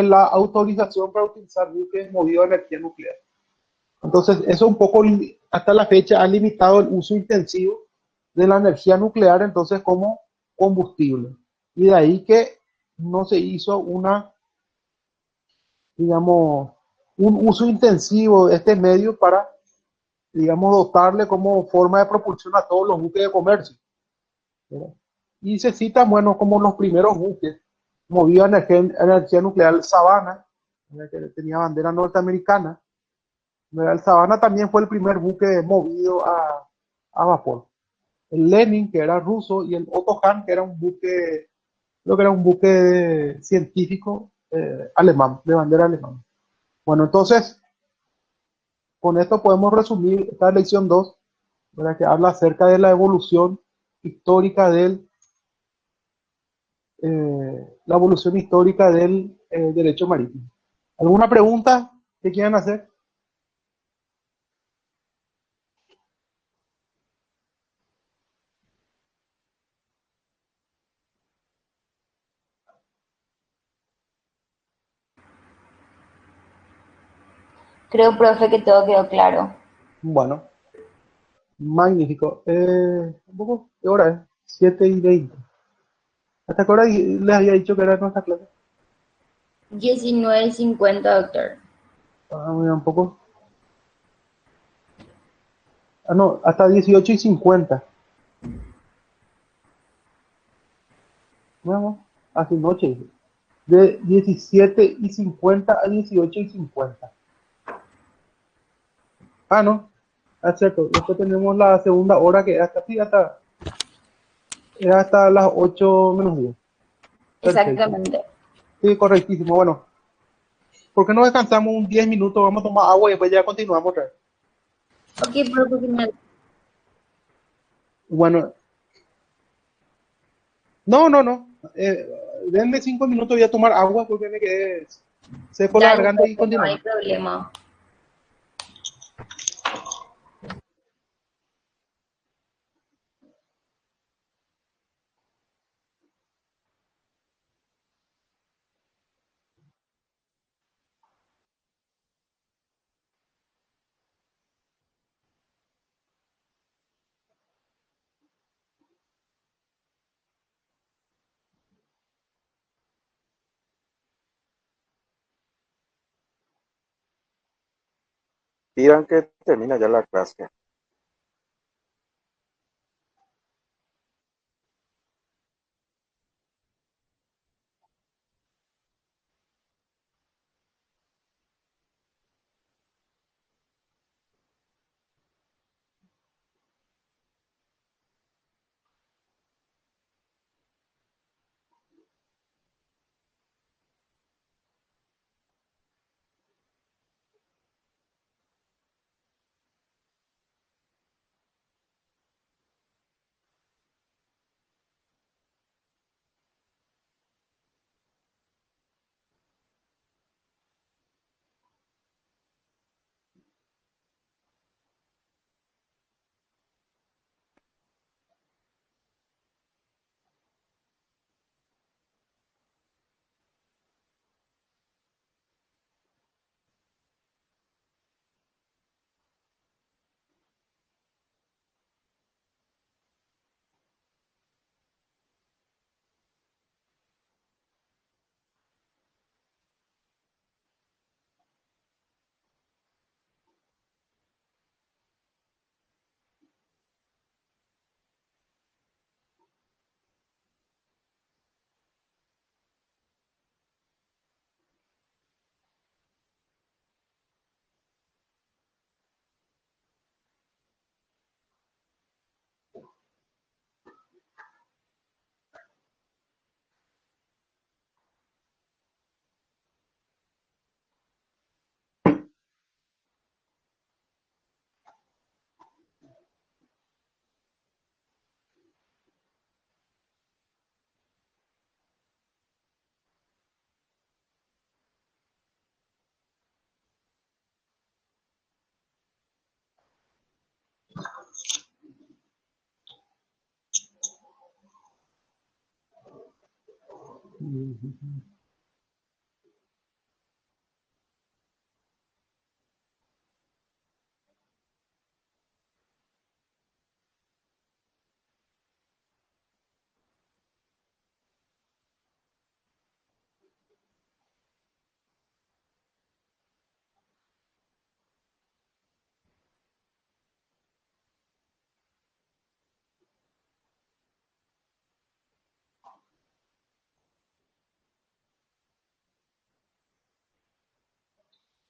la autorización para utilizar buques movidos de energía nuclear. Entonces, eso un poco hasta la fecha ha limitado el uso intensivo de la energía nuclear entonces como combustible. Y de ahí que no se hizo una, digamos, un uso intensivo de este medio para, digamos, dotarle como forma de propulsión a todos los buques de comercio, ¿verdad? Y se citan, bueno, como los primeros buques movidos a energía nuclear, Savannah, que tenía bandera norteamericana. El Savannah también fue el primer buque movido a vapor. El Lenin, que era ruso, y el Otto Hahn, que era un buque, creo que era un buque científico alemán, de bandera alemana. Bueno, entonces, con esto podemos resumir esta lección 2, ¿verdad? Que habla acerca de la evolución histórica la evolución histórica del derecho marítimo. ¿Alguna pregunta que quieran hacer? Creo, profe, que todo quedó claro. Bueno, magnífico. Un poco, ¿qué hora es? 7:20. ¿Hasta qué hora les había dicho que era nuestra clase? 19:50, doctor. Mira, un poco. Ah, no, hasta 18:50. Bueno, así noche. De 17:50 a 18:50. Ah, no, es cierto. Después tenemos la segunda hora que es hasta, sí, es hasta las 8:10. Perfecto. Exactamente. Sí, correctísimo. Bueno, ¿por qué no descansamos un 10 minutos? Vamos a tomar agua y después ya continuamos otra vez. Ok, profe, genial. Bueno, no, no, no. Denme 5 minutos, voy a tomar agua porque me quedé seco la Dale, garganta y profe, no hay continuamos. problema. Pidan que termina ya la clase.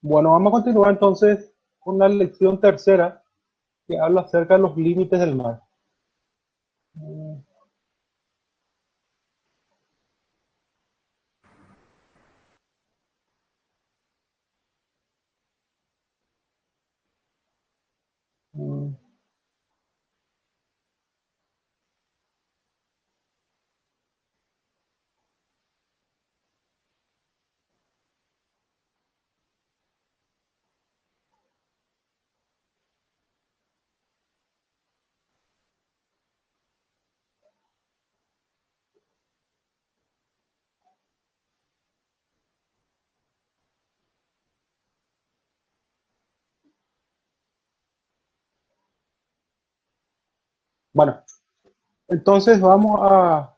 Bueno, vamos a continuar entonces con la lección tercera que habla acerca de los límites del mar. Mm, Bueno, entonces vamos a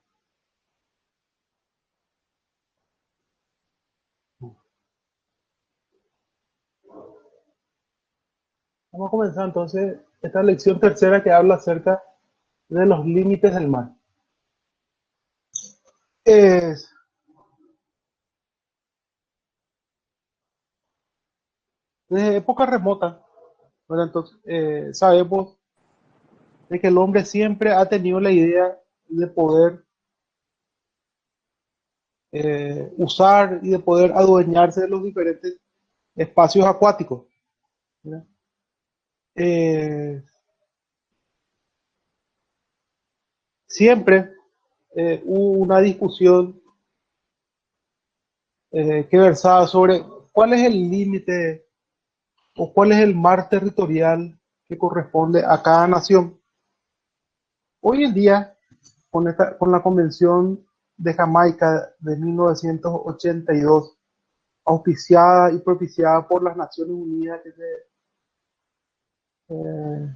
comenzar entonces esta lección tercera que habla acerca de los límites del mar. Es, desde época remota, ¿verdad? Entonces, sabemos de que el hombre siempre ha tenido la idea de poder usar y de poder adueñarse de los diferentes espacios acuáticos, ¿verdad? Eh, Siempre hubo una discusión que versaba sobre cuál es el límite o cuál es el mar territorial que corresponde a cada nación. Hoy en día, con la Convención de Jamaica de 1982, auspiciada y propiciada por las Naciones Unidas, eh,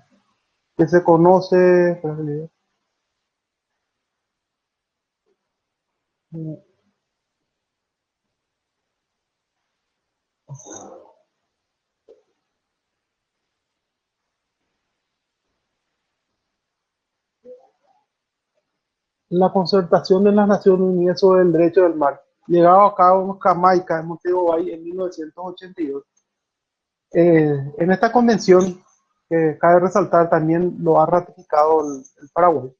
que se conoce, la concertación de las Naciones Unidas sobre el derecho del mar, llegado a cabo en Jamaica, en Montego Bay, en 1982. En esta convención, que cabe resaltar, también lo ha ratificado el Paraguay.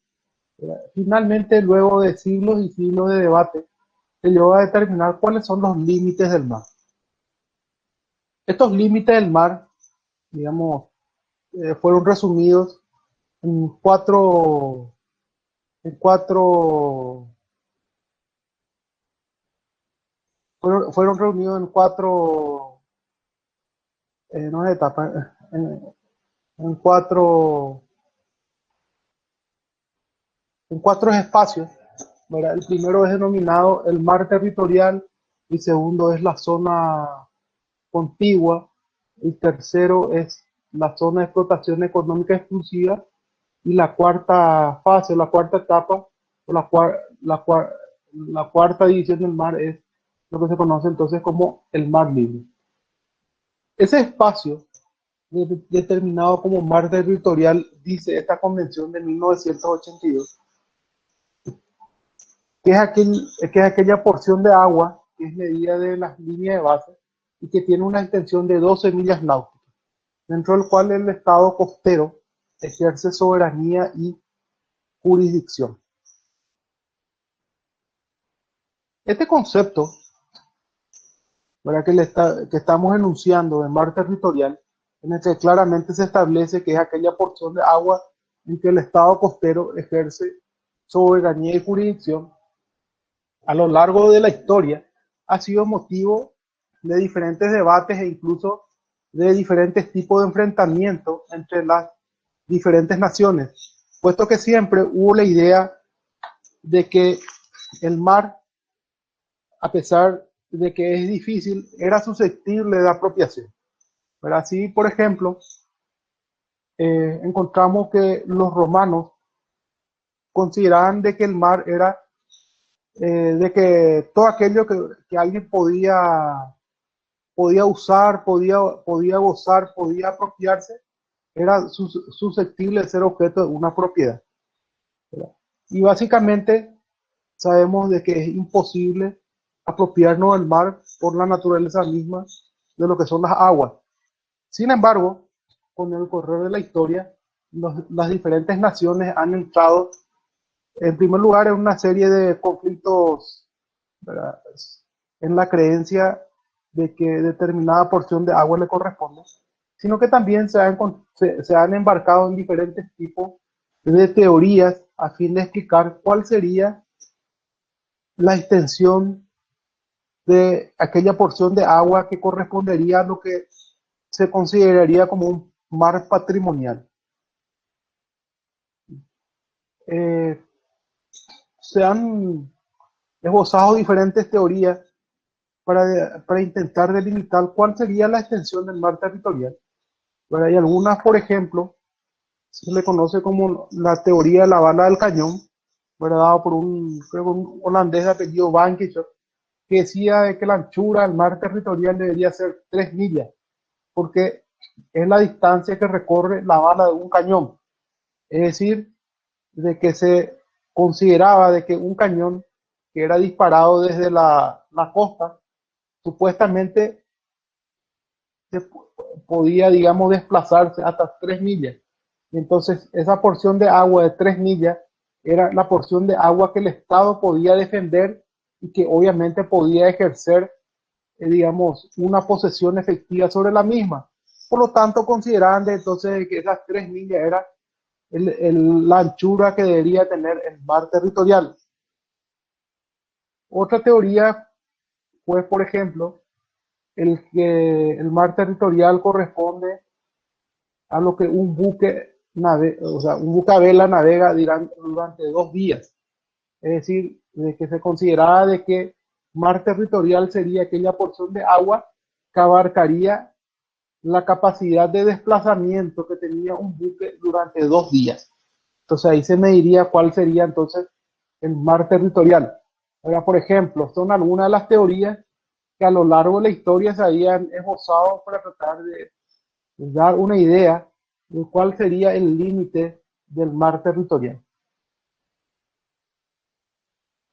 Finalmente, luego de siglos y siglos de debate, se llegó a determinar cuáles son los límites del mar. Estos límites del mar, digamos, fueron resumidos en cuatro, fueron reunidos en cuatro, no es etapa, en cuatro espacios, ¿verdad? El primero es denominado el mar territorial, el segundo es la zona contigua, el tercero es la zona de explotación económica exclusiva y la cuarta fase, la cuarta etapa, o la cuarta división del mar es lo que se conoce entonces como el mar libre. Ese espacio determinado como mar territorial, dice esta convención de 1982, que es aquella porción de agua que es medida de las líneas de base y que tiene una extensión de 12 millas náuticas, dentro del cual el Estado costero ejerce soberanía y jurisdicción. Este concepto, ¿verdad? Que estamos enunciando de mar territorial, en el que claramente se establece que es aquella porción de agua en que el Estado costero ejerce soberanía y jurisdicción, a lo largo de la historia ha sido motivo de diferentes debates e incluso de diferentes tipos de enfrentamientos entre las diferentes naciones, puesto que siempre hubo la idea de que el mar a pesar de que es difícil, era susceptible de apropiación. Pero así, por ejemplo, encontramos que los romanos consideraban de que el mar era, de que todo aquello que alguien podía usar, podía gozar, podía apropiarse, era susceptible de ser objeto de una propiedad, ¿verdad? Y básicamente sabemos de que es imposible apropiarnos del mar por la naturaleza misma de lo que son las aguas. Sin embargo, con el correr de la historia, las diferentes naciones han entrado, en primer lugar, en una serie de conflictos, ¿verdad?, en la creencia de que determinada porción de agua le corresponde, sino que también se han embarcado en diferentes tipos de teorías a fin de explicar cuál sería la extensión de aquella porción de agua que correspondería a lo que se consideraría como un mar patrimonial. Eh, Se han esbozado diferentes teorías para intentar delimitar cuál sería la extensión del mar territorial. Pero hay algunas, por ejemplo, se le conoce como la teoría de la bala del cañón, ¿verdad?, dado por creo que un holandés de apellido Van Kichop, que decía de que la anchura del mar territorial debería ser 3 millas, porque es la distancia que recorre la bala de un cañón. Es decir, de que se consideraba de que un cañón que era disparado desde la costa, supuestamente se podía, digamos, desplazarse hasta 3 millas. Entonces, esa porción de agua de 3 millas era la porción de agua que el Estado podía defender y que obviamente podía ejercer, digamos, una posesión efectiva sobre la misma. Por lo tanto, consideraban de entonces que esas 3 millas era la anchura que debería tener el mar territorial. Otra teoría fue, por ejemplo, que el mar territorial corresponde a lo que un buque o sea, un buque a vela navega durante 2 días. Es decir, de que se consideraba de que mar territorial sería aquella porción de agua que abarcaría la capacidad de desplazamiento que tenía un buque durante 2 días. Entonces ahí se mediría cuál sería entonces el mar territorial. Ahora, por ejemplo, son algunas de las teorías que a lo largo de la historia se habían esbozado para tratar de dar una idea de cuál sería el límite del mar territorial.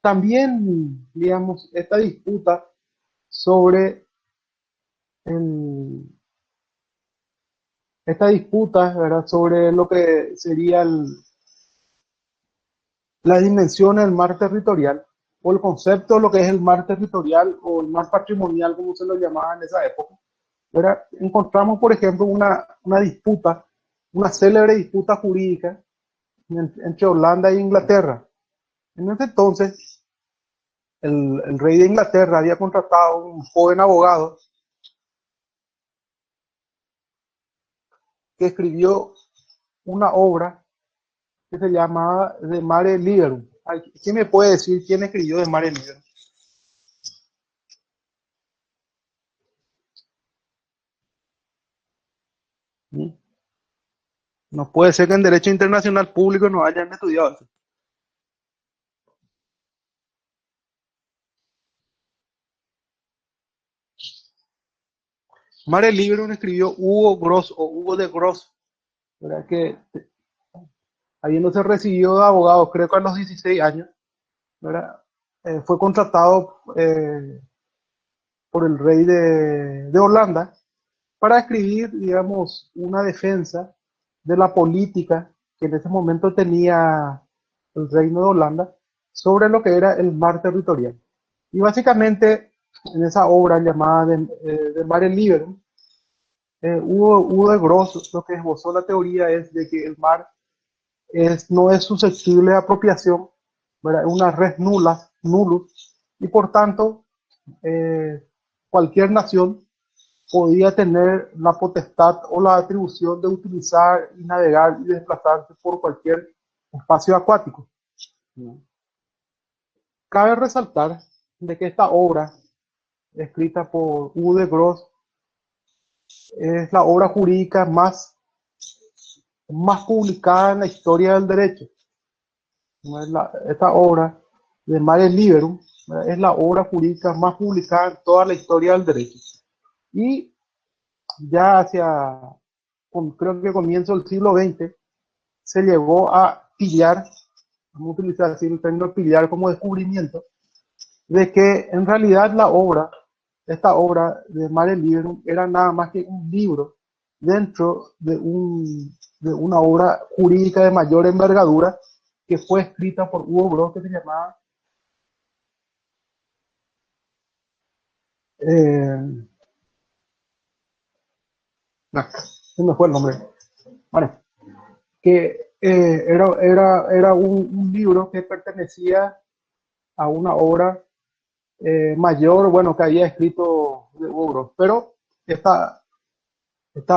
También, digamos, esta disputa sobre el, ¿verdad?, sobre lo que sería la dimensión del mar territorial, o el concepto de lo que es el mar territorial o el mar patrimonial, como se lo llamaba en esa época, ¿verdad? Encontramos, por ejemplo, una disputa, una célebre disputa jurídica entre Holanda e Inglaterra. En ese entonces, el rey de Inglaterra había contratado a un joven abogado que escribió una obra que se llamaba De Mare Liberum. ¿Quién me puede decir quién escribió De Mare Liberum? ¿Sí? No puede ser que en Derecho Internacional Público no hayan estudiado eso. Mare Liberum escribió Hugo Gross o Hugo de Gross, ¿verdad?, que habiéndose recibido de abogado, creo que a los 16 años, ¿verdad?, fue contratado por el rey de Holanda para escribir, digamos, una defensa de la política que en ese momento tenía el reino de Holanda sobre lo que era el mar territorial. Y básicamente en esa obra llamada de Mare Liberum, Hugo de Gross lo que esbozó la teoría es de que el mar no es susceptible de apropiación, ¿verdad?, es una res nullus, y por tanto cualquier nación podía tener la potestad o la atribución de utilizar y navegar y desplazarse por cualquier espacio acuático. Cabe resaltar de que esta obra, escrita por Hugo de Gross, es la obra jurídica más publicada en la historia del derecho. Esta obra de Mare Liberum, ¿verdad?, es la obra jurídica más publicada en toda la historia del derecho. Y ya creo que comienzo del siglo XX, se llegó a pillar, vamos a utilizar así el término pillar como descubrimiento, de que en realidad esta obra de Mare Liberum era nada más que un libro dentro de una obra jurídica de mayor envergadura que fue escrita por Hugo Gross, que se llamaba se me fue el nombre. Bueno, que era un libro que pertenecía a una obra mayor, bueno, que había escrito de Hugo Gross. Pero esta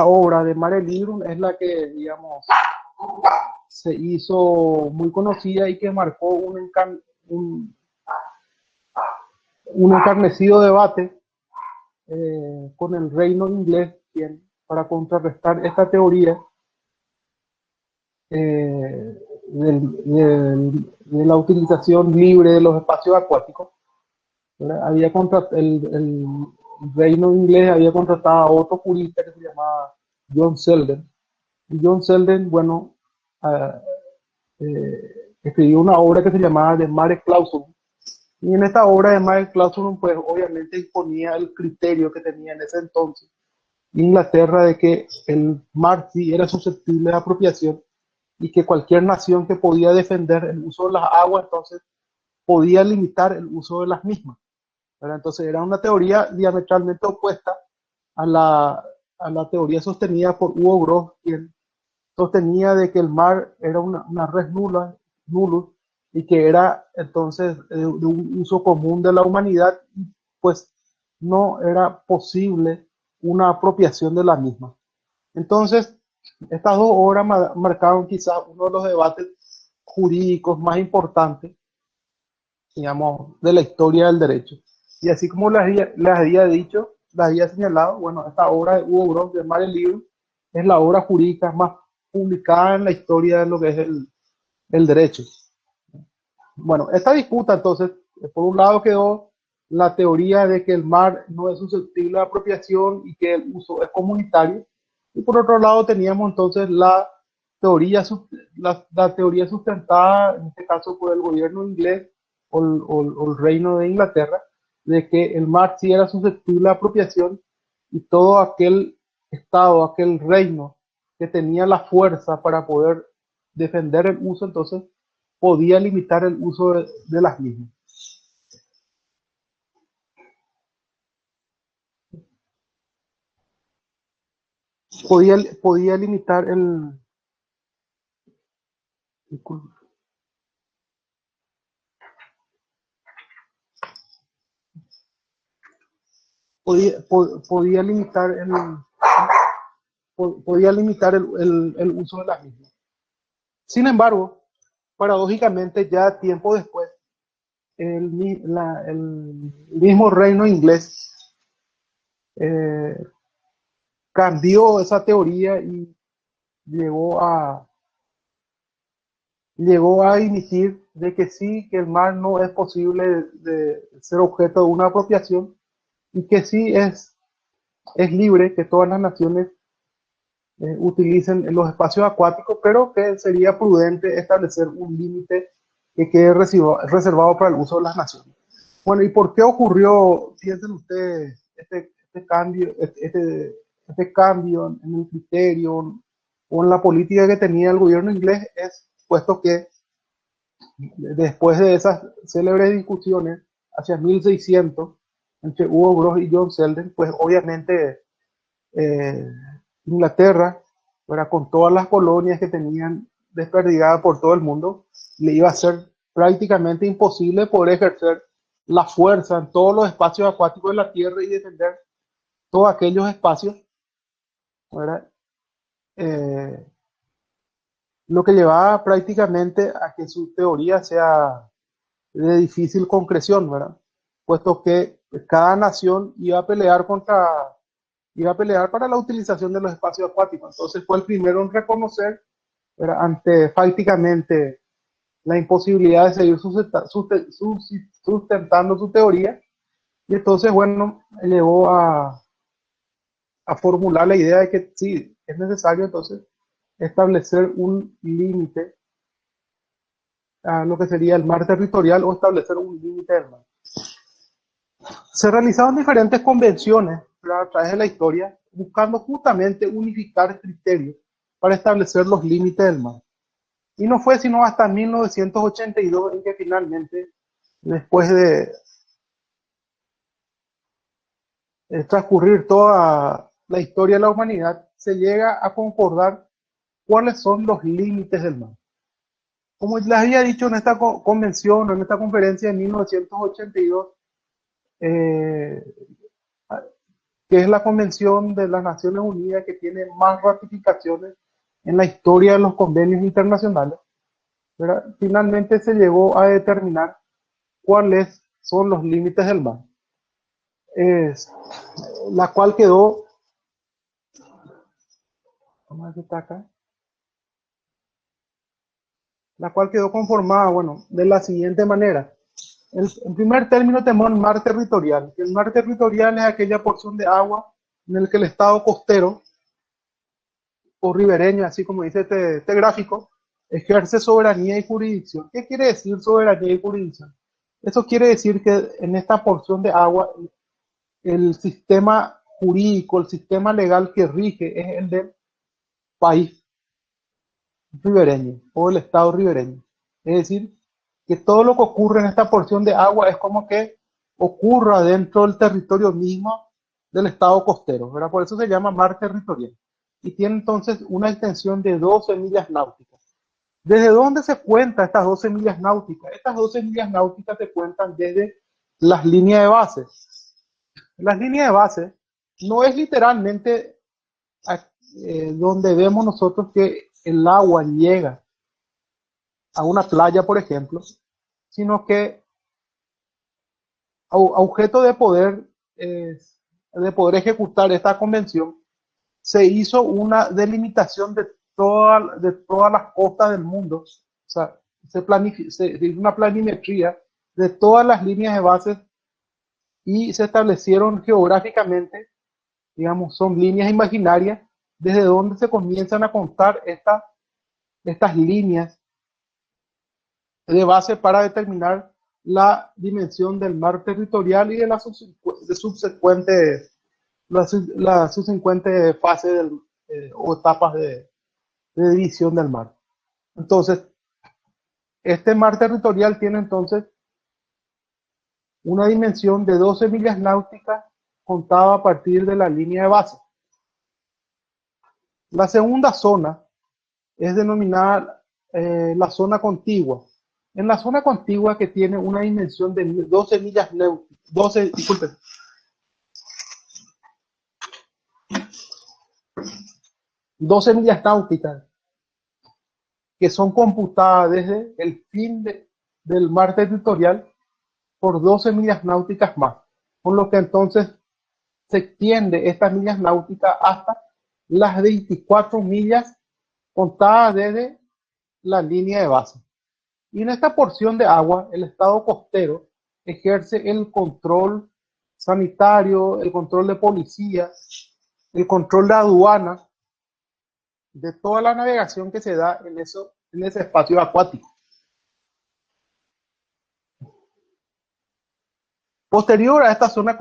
obra de Mare Liberum es la que, digamos, se hizo muy conocida y que marcó un encarnecido debate con el reino inglés, para contrarrestar esta teoría de la utilización libre de los espacios acuáticos. El reino inglés había contratado a otro jurista que se llamaba John Selden. Y John Selden, bueno, escribió una obra que se llamaba De Mare Clausurum. Y en esta obra de Mare Clausurum, pues obviamente imponía el criterio que tenía en ese entonces Inglaterra de que el mar sí era susceptible de apropiación y que cualquier nación que podía defender el uso de las aguas, entonces podía limitar el uso de las mismas. ¿Verdad? Entonces era una teoría diametralmente opuesta a la teoría sostenida por Hugo Gross, quien sostenía de que el mar era una res nullus, y que era entonces de un uso común de la humanidad, pues no era posible una apropiación de la misma. Entonces, estas dos obras marcaron quizás uno de los debates jurídicos más importantes, digamos, de la historia del derecho. Y así como les había señalado, bueno, esta obra de Hugo Gross, de Mare Liberum, es la obra jurídica más publicada en la historia de lo que es el derecho. Bueno, esta disputa entonces, por un lado quedó la teoría de que el mar no es susceptible de apropiación y que el uso es comunitario, y por otro lado teníamos entonces la teoría sustentada, en este caso por el gobierno inglés o el reino de Inglaterra, de que el mar sí era susceptible de apropiación, y todo aquel estado, aquel reino que tenía la fuerza para poder defender el uso, entonces podía limitar el uso de las mismas. Podía limitar podía limitar el uso de las mismas. Sin embargo, paradójicamente, ya tiempo después, el mismo reino inglés cambió esa teoría y llegó a emitir de que sí, que el mar no es posible de ser objeto de una apropiación, y que sí es libre que todas las naciones utilicen los espacios acuáticos, pero que sería prudente establecer un límite que quede reservado para el uso de las naciones. Bueno, ¿y por qué ocurrió, piensen ustedes, este cambio en el criterio o en la política que tenía el gobierno inglés? Es puesto que después de esas célebres discusiones hacia 1600 entre Hugo Gross y John Selden, pues obviamente Inglaterra, con todas las colonias que tenían desperdigadas por todo el mundo, le iba a ser prácticamente imposible poder ejercer la fuerza en todos los espacios acuáticos de la Tierra y defender todos aquellos espacios, ¿verdad? Lo que llevaba prácticamente a que su teoría sea de difícil concreción, ¿verdad? puesto que cada nación iba a pelear para la utilización de los espacios acuáticos. Entonces fue el primero en reconocer, ¿verdad?, ante prácticamente la imposibilidad de seguir sustentando su teoría, y entonces, bueno, llevó a formular la idea de que sí, es necesario entonces establecer un límite a lo que sería el mar territorial o establecer un límite del mar. Se realizaron diferentes convenciones, ¿verdad?, a través de la historia, buscando justamente unificar criterios para establecer los límites del mar. Y no fue sino hasta 1982 en que finalmente, después de transcurrir toda la historia de la humanidad, se llega a concordar cuáles son los límites del mar. Como les había dicho en esta convención, en esta conferencia de 1982, que es la convención de las Naciones Unidas que tiene más ratificaciones en la historia de los convenios internacionales, ¿verdad?, finalmente se llegó a determinar cuáles son los límites del mar. La cual quedó, ¿cómo es que está acá? La cual quedó conformada, bueno, de la siguiente manera. En primer término tenemos el mar territorial. El mar territorial es aquella porción de agua en el que el estado costero o ribereño, así como dice este gráfico, ejerce soberanía y jurisdicción. ¿Qué quiere decir soberanía y jurisdicción? Eso quiere decir que en esta porción de agua el sistema jurídico, el sistema legal que rige es el del país ribereño o el estado ribereño. Es decir, que todo lo que ocurre en esta porción de agua es como que ocurra dentro del territorio mismo del estado costero, ¿verdad? Por eso se llama mar territorial. Y tiene entonces una extensión de 12 millas náuticas. ¿Desde dónde se cuentan estas 12 millas náuticas? Estas 12 millas náuticas se cuentan desde las líneas de base. Las líneas de base no es literalmente donde vemos nosotros que el agua llega a una playa, por ejemplo, sino que a objeto de poder ejecutar esta convención, se hizo una delimitación de todas las costas del mundo. O sea, se hizo una planimetría de todas las líneas de base y se establecieron geográficamente, digamos, son líneas imaginarias desde donde se comienzan a contar estas líneas de base para determinar la dimensión del mar territorial y de la subsecuente fase o etapas de división del mar. Entonces, este mar territorial tiene entonces una dimensión de 12 millas náuticas contada a partir de la línea de base. La segunda zona es denominada la zona contigua. En la zona contigua, que tiene una dimensión de 12 millas náuticas, 12 millas náuticas, que son computadas desde el fin del mar territorial por 12 millas náuticas más, con lo que entonces se extiende estas millas náuticas hasta las 24 millas contadas desde la línea de base. Y en esta porción de agua, el estado costero ejerce el control sanitario, el control de policía, el control de aduana, de toda la navegación que se da en ese espacio acuático. Posterior a esta zona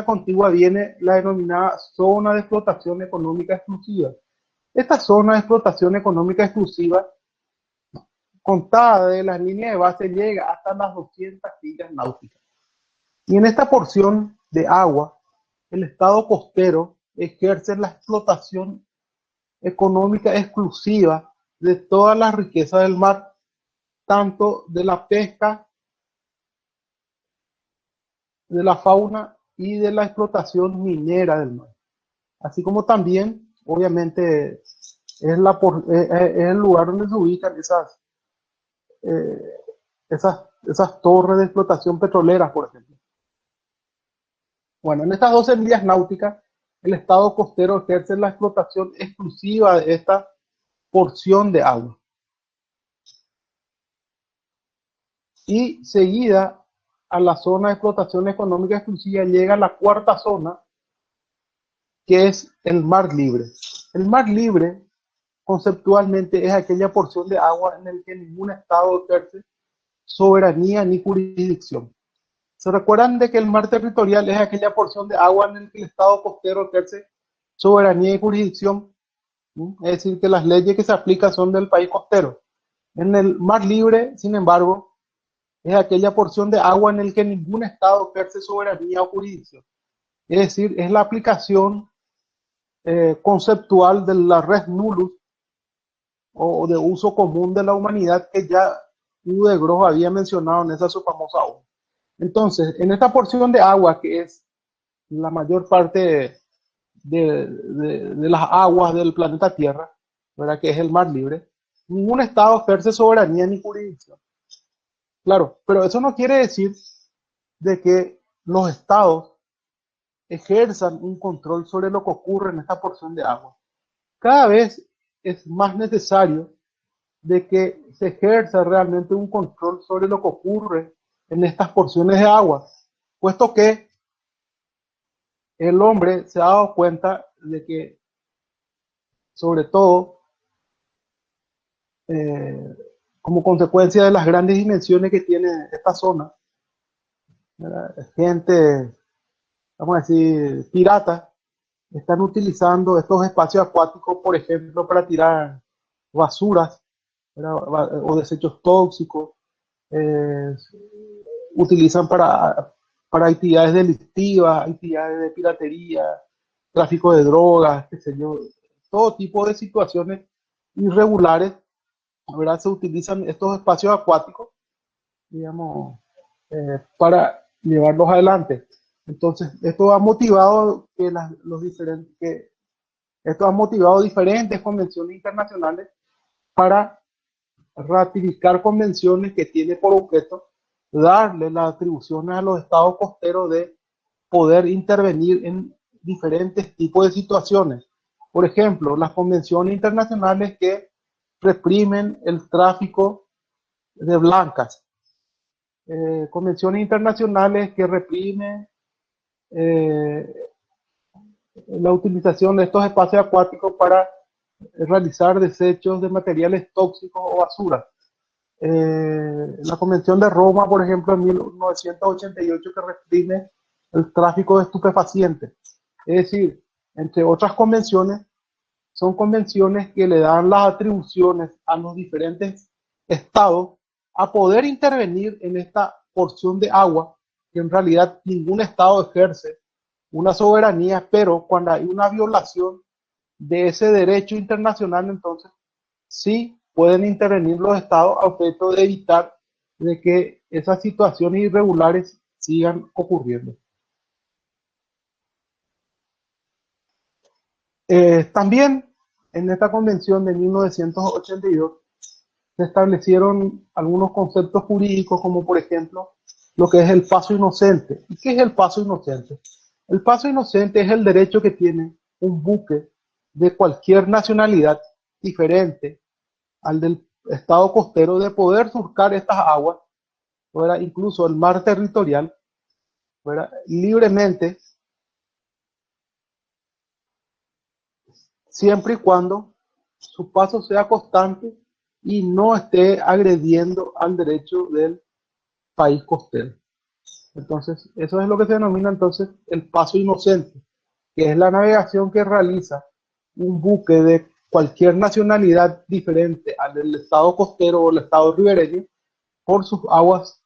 contigua viene la denominada zona de explotación económica exclusiva. Esta zona de explotación económica exclusiva, contada de las líneas de base, llega hasta las 200 millas náuticas. Y en esta porción de agua, el estado costero ejerce la explotación económica exclusiva de toda la riqueza del mar, tanto de la pesca, de la fauna y de la explotación minera del mar. Así como también, obviamente, es el lugar donde se ubican esas esas torres de explotación petroleras, por ejemplo. Bueno, en estas 12 millas náuticas, el Estado costero ejerce la explotación exclusiva de esta porción de agua. Y seguida a la zona de explotación económica exclusiva llega la cuarta zona, que es el mar libre. El mar libre, conceptualmente, es aquella porción de agua en la que ningún Estado ejerce soberanía ni jurisdicción. ¿Se recuerdan de que el mar territorial es aquella porción de agua en la que el Estado costero ejerce soberanía y jurisdicción? Es decir, que las leyes que se aplican son del país costero. En el mar libre, sin embargo, es aquella porción de agua en la que ningún Estado ejerce soberanía o jurisdicción. Es decir, es la aplicación conceptual de la res nullus o de uso común de la humanidad que ya Hugo de Gross había mencionado en esa su famosa obra. Entonces, en esta porción de agua, que es la mayor parte de las aguas del planeta Tierra, ¿verdad? Que es el mar libre, ningún Estado ejerce soberanía ni jurisdicción. Claro, pero eso no quiere decir de que los Estados ejerzan un control sobre lo que ocurre en esta porción de agua. Cada vez es más necesario de que se ejerza realmente un control sobre lo que ocurre en estas porciones de agua, puesto que el hombre se ha dado cuenta de que, sobre todo, como consecuencia de las grandes dimensiones que tiene esta zona, ¿verdad? Gente, vamos a decir, piratas, están utilizando estos espacios acuáticos, por ejemplo, para tirar basuras, ¿verdad? O desechos tóxicos, eh, utilizan para actividades delictivas, actividades de piratería, tráfico de drogas, qué sé yo, todo tipo de situaciones irregulares, ¿verdad? Se utilizan estos espacios acuáticos, digamos, para llevarlos adelante. Entonces, esto ha motivado diferentes convenciones internacionales para ratificar convenciones que tienen por objeto darle las atribuciones a los estados costeros de poder intervenir en diferentes tipos de situaciones. Por ejemplo, las convenciones internacionales que reprimen el tráfico de blancas, convenciones internacionales que reprimen eh, la utilización de estos espacios acuáticos para realizar desechos de materiales tóxicos o basura. La Convención de Roma, por ejemplo, en 1988, que reprime el tráfico de estupefacientes. Es decir, entre otras convenciones, son convenciones que le dan las atribuciones a los diferentes estados a poder intervenir en esta porción de agua, que en realidad ningún estado ejerce una soberanía, pero cuando hay una violación de ese derecho internacional, entonces sí pueden intervenir los estados a objeto de evitar de que esas situaciones irregulares sigan ocurriendo. También en esta convención de 1982 se establecieron algunos conceptos jurídicos, como por ejemplo lo que es el paso inocente. ¿Y qué es el paso inocente? El paso inocente es el derecho que tiene un buque de cualquier nacionalidad diferente al del estado costero de poder surcar estas aguas, ¿verdad? Incluso el mar territorial, ¿verdad? Libremente, siempre y cuando su paso sea constante y no esté agrediendo al derecho del país costero. Entonces, eso es lo que se denomina entonces el paso inocente, que es la navegación que realiza un buque de cualquier nacionalidad diferente al del estado costero o el estado ribereño por sus aguas,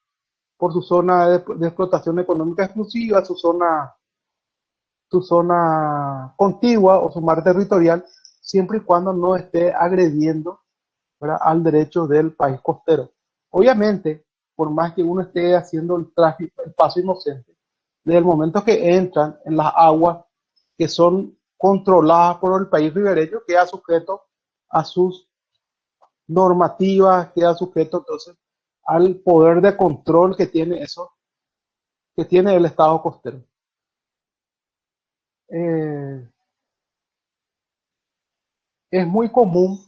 por su zona de explotación económica exclusiva, su zona contigua o su mar territorial, siempre y cuando no esté agrediendo, ¿verdad?, al derecho del país costero. Obviamente, por más que uno esté haciendo el tráfico, el paso inocente, desde el momento que entran en las aguas que son controladas por el país ribereño, queda sujeto a sus normativas, queda sujeto entonces al poder de control que tiene eso, que tiene el Estado costero. Es muy común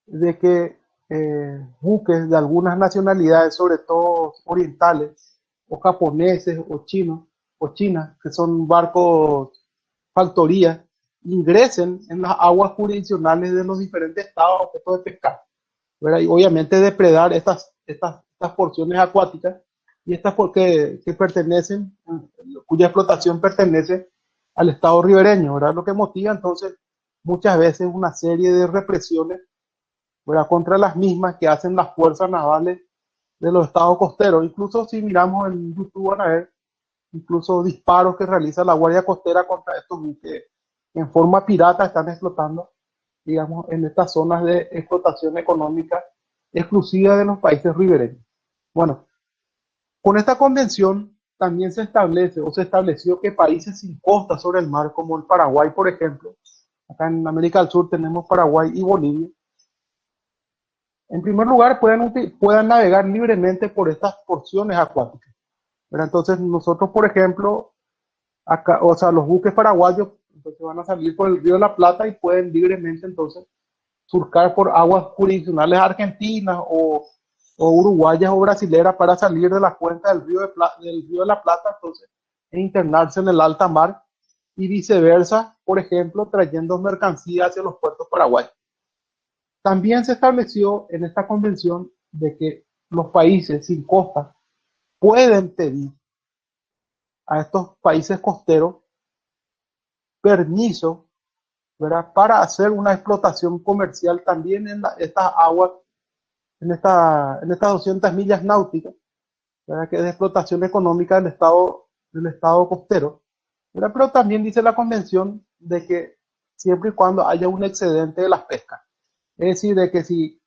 de que buques de algunas nacionalidades, sobre todo orientales, o japoneses, o chinos, o chinas, que son barcos factorías, ingresen en las aguas jurisdiccionales de los diferentes estados a objeto de pescar, ¿verdad? Y obviamente depredar estas porciones acuáticas y estas porque que pertenecen, cuya explotación pertenece al estado ribereño, ¿verdad? Lo que motiva entonces muchas veces una serie de represiones, ¿verdad?, contra las mismas que hacen las fuerzas navales de los estados costeros. Incluso si miramos en YouTube van a ver incluso disparos que realiza la Guardia Costera contra estos buques que en forma pirata están explotando, digamos, en estas zonas de explotación económica exclusiva de los países ribereños. Bueno, con esta convención también se establece o se estableció que países sin costa sobre el mar, como el Paraguay, por ejemplo, acá en América del Sur tenemos Paraguay y Bolivia, en primer lugar puedan navegar libremente por estas porciones acuáticas. Pero entonces nosotros, por ejemplo, acá, o sea, los buques paraguayos entonces van a salir por el río de la Plata y pueden libremente entonces surcar por aguas jurisdiccionales argentinas o uruguayas o brasileras para salir de la cuenca del río de la Plata entonces e internarse en el alta mar y viceversa, por ejemplo, trayendo mercancías hacia los puertos paraguayos. También se estableció en esta convención de que los países sin costa pueden pedir a estos países costeros permiso, ¿verdad?, para hacer una explotación comercial también en estas aguas, en estas 200 millas náuticas, ¿verdad?, que es de explotación económica del estado costero, ¿verdad? Pero también dice la convención de que siempre y cuando haya un excedente de las pescas. Es decir, de que si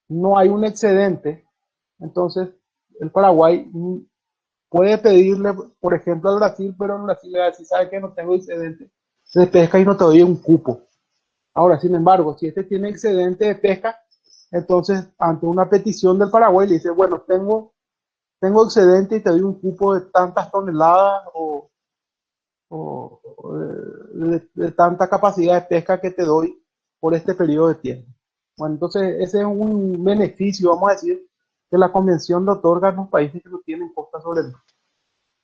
no hay un excedente, entonces el Paraguay puede pedirle, por ejemplo, al Brasil, pero el Brasil le va a decir, ¿sabe qué? No tengo excedente de pesca y no te doy un cupo. Ahora, sin embargo, si este tiene excedente de pesca, entonces ante una petición del Paraguay le dice, bueno, tengo excedente y te doy un cupo de tantas toneladas o de tanta capacidad de pesca que te doy por este periodo de tiempo. Bueno, entonces ese es un beneficio, vamos a decir, que la convención le otorga a los países que no tienen costa sobre el mar.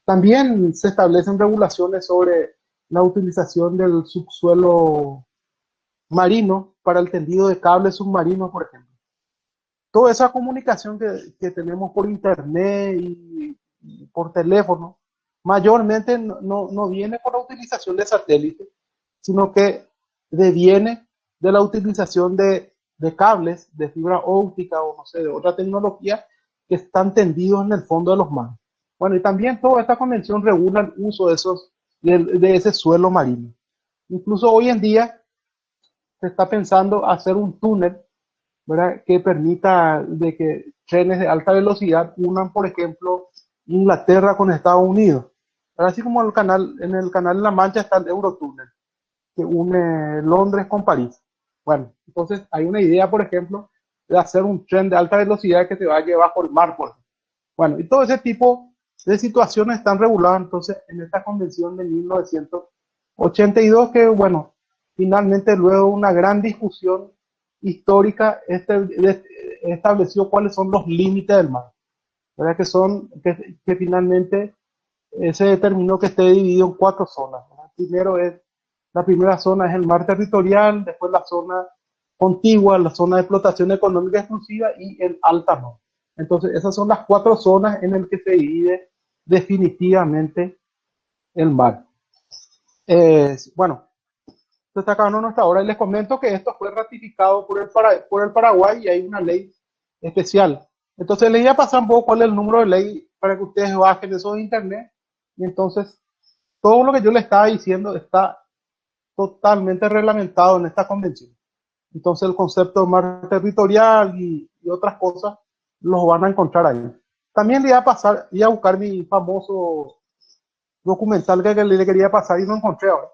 También se establecen regulaciones sobre la utilización del subsuelo marino para el tendido de cables submarinos, por ejemplo. Toda esa comunicación que tenemos por internet y por teléfono, mayormente no viene por la utilización de satélites, sino que deviene de la utilización de cables de fibra óptica o no sé, de otra tecnología que están tendidos en el fondo de los mares. Bueno, y también toda esta convención regula el uso de ese suelo marino. Incluso hoy en día se está pensando hacer un túnel, ¿verdad?, que permita de que trenes de alta velocidad unan, por ejemplo, Inglaterra con Estados Unidos. Así como en el canal de la Mancha está el Eurotúnel, que une Londres con París. Bueno, entonces hay una idea, por ejemplo, de hacer un tren de alta velocidad que te vaya bajo el mar, por ejemplo. Bueno, y todo ese tipo de situaciones están reguladas entonces en esta convención de 1982, que bueno, finalmente luego de una gran discusión histórica estableció cuáles son los límites del mar, ¿verdad? Que finalmente se determinó que esté dividido en 4 zonas, ¿verdad? La primera zona es el mar territorial, después la zona contigua, la zona de explotación económica exclusiva y el alta mar. Entonces esas son las 4 zonas en las que se divide definitivamente el mar. Bueno, se está acabando nuestra hora y les comento que esto fue ratificado por el Paraguay y hay una ley especial. Entonces les voy a pasar un poco cuál es el número de ley para que ustedes bajen eso de internet, y entonces todo lo que yo les estaba diciendo está totalmente reglamentado en esta convención. Entonces el concepto de mar territorial y otras cosas los van a encontrar ahí. También le voy a buscar mi famoso documental que le quería pasar y no encontré ahora.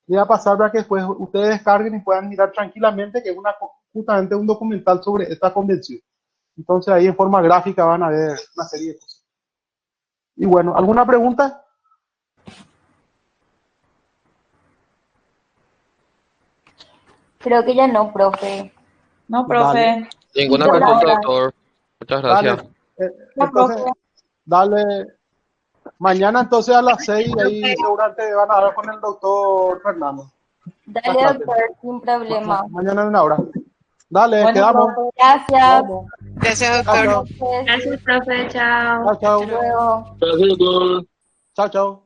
Le voy a pasar para que después ustedes descarguen y puedan mirar tranquilamente, que es justamente un documental sobre esta convención. Entonces ahí en forma gráfica van a ver una serie de cosas. Y bueno, ¿alguna pregunta? Creo que ya no, profe. No, profe. Dale. Ninguna Por consulta, ahora. doctor. Muchas Dale. gracias. No, Entonces, profe. dale. Mañana entonces a las 6 ahí seguramente van a hablar con el doctor Fernando. Dale, Bastante. doctor, sin problema. Mañana en una hora. Dale, Bueno, quedamos. profe. Gracias. Quedamos. Gracias, Chao, doctor. chao. Gracias, Gracias, profe. Chao. Chao, chao. Hasta luego. Gracias, doctor. Chao, chao.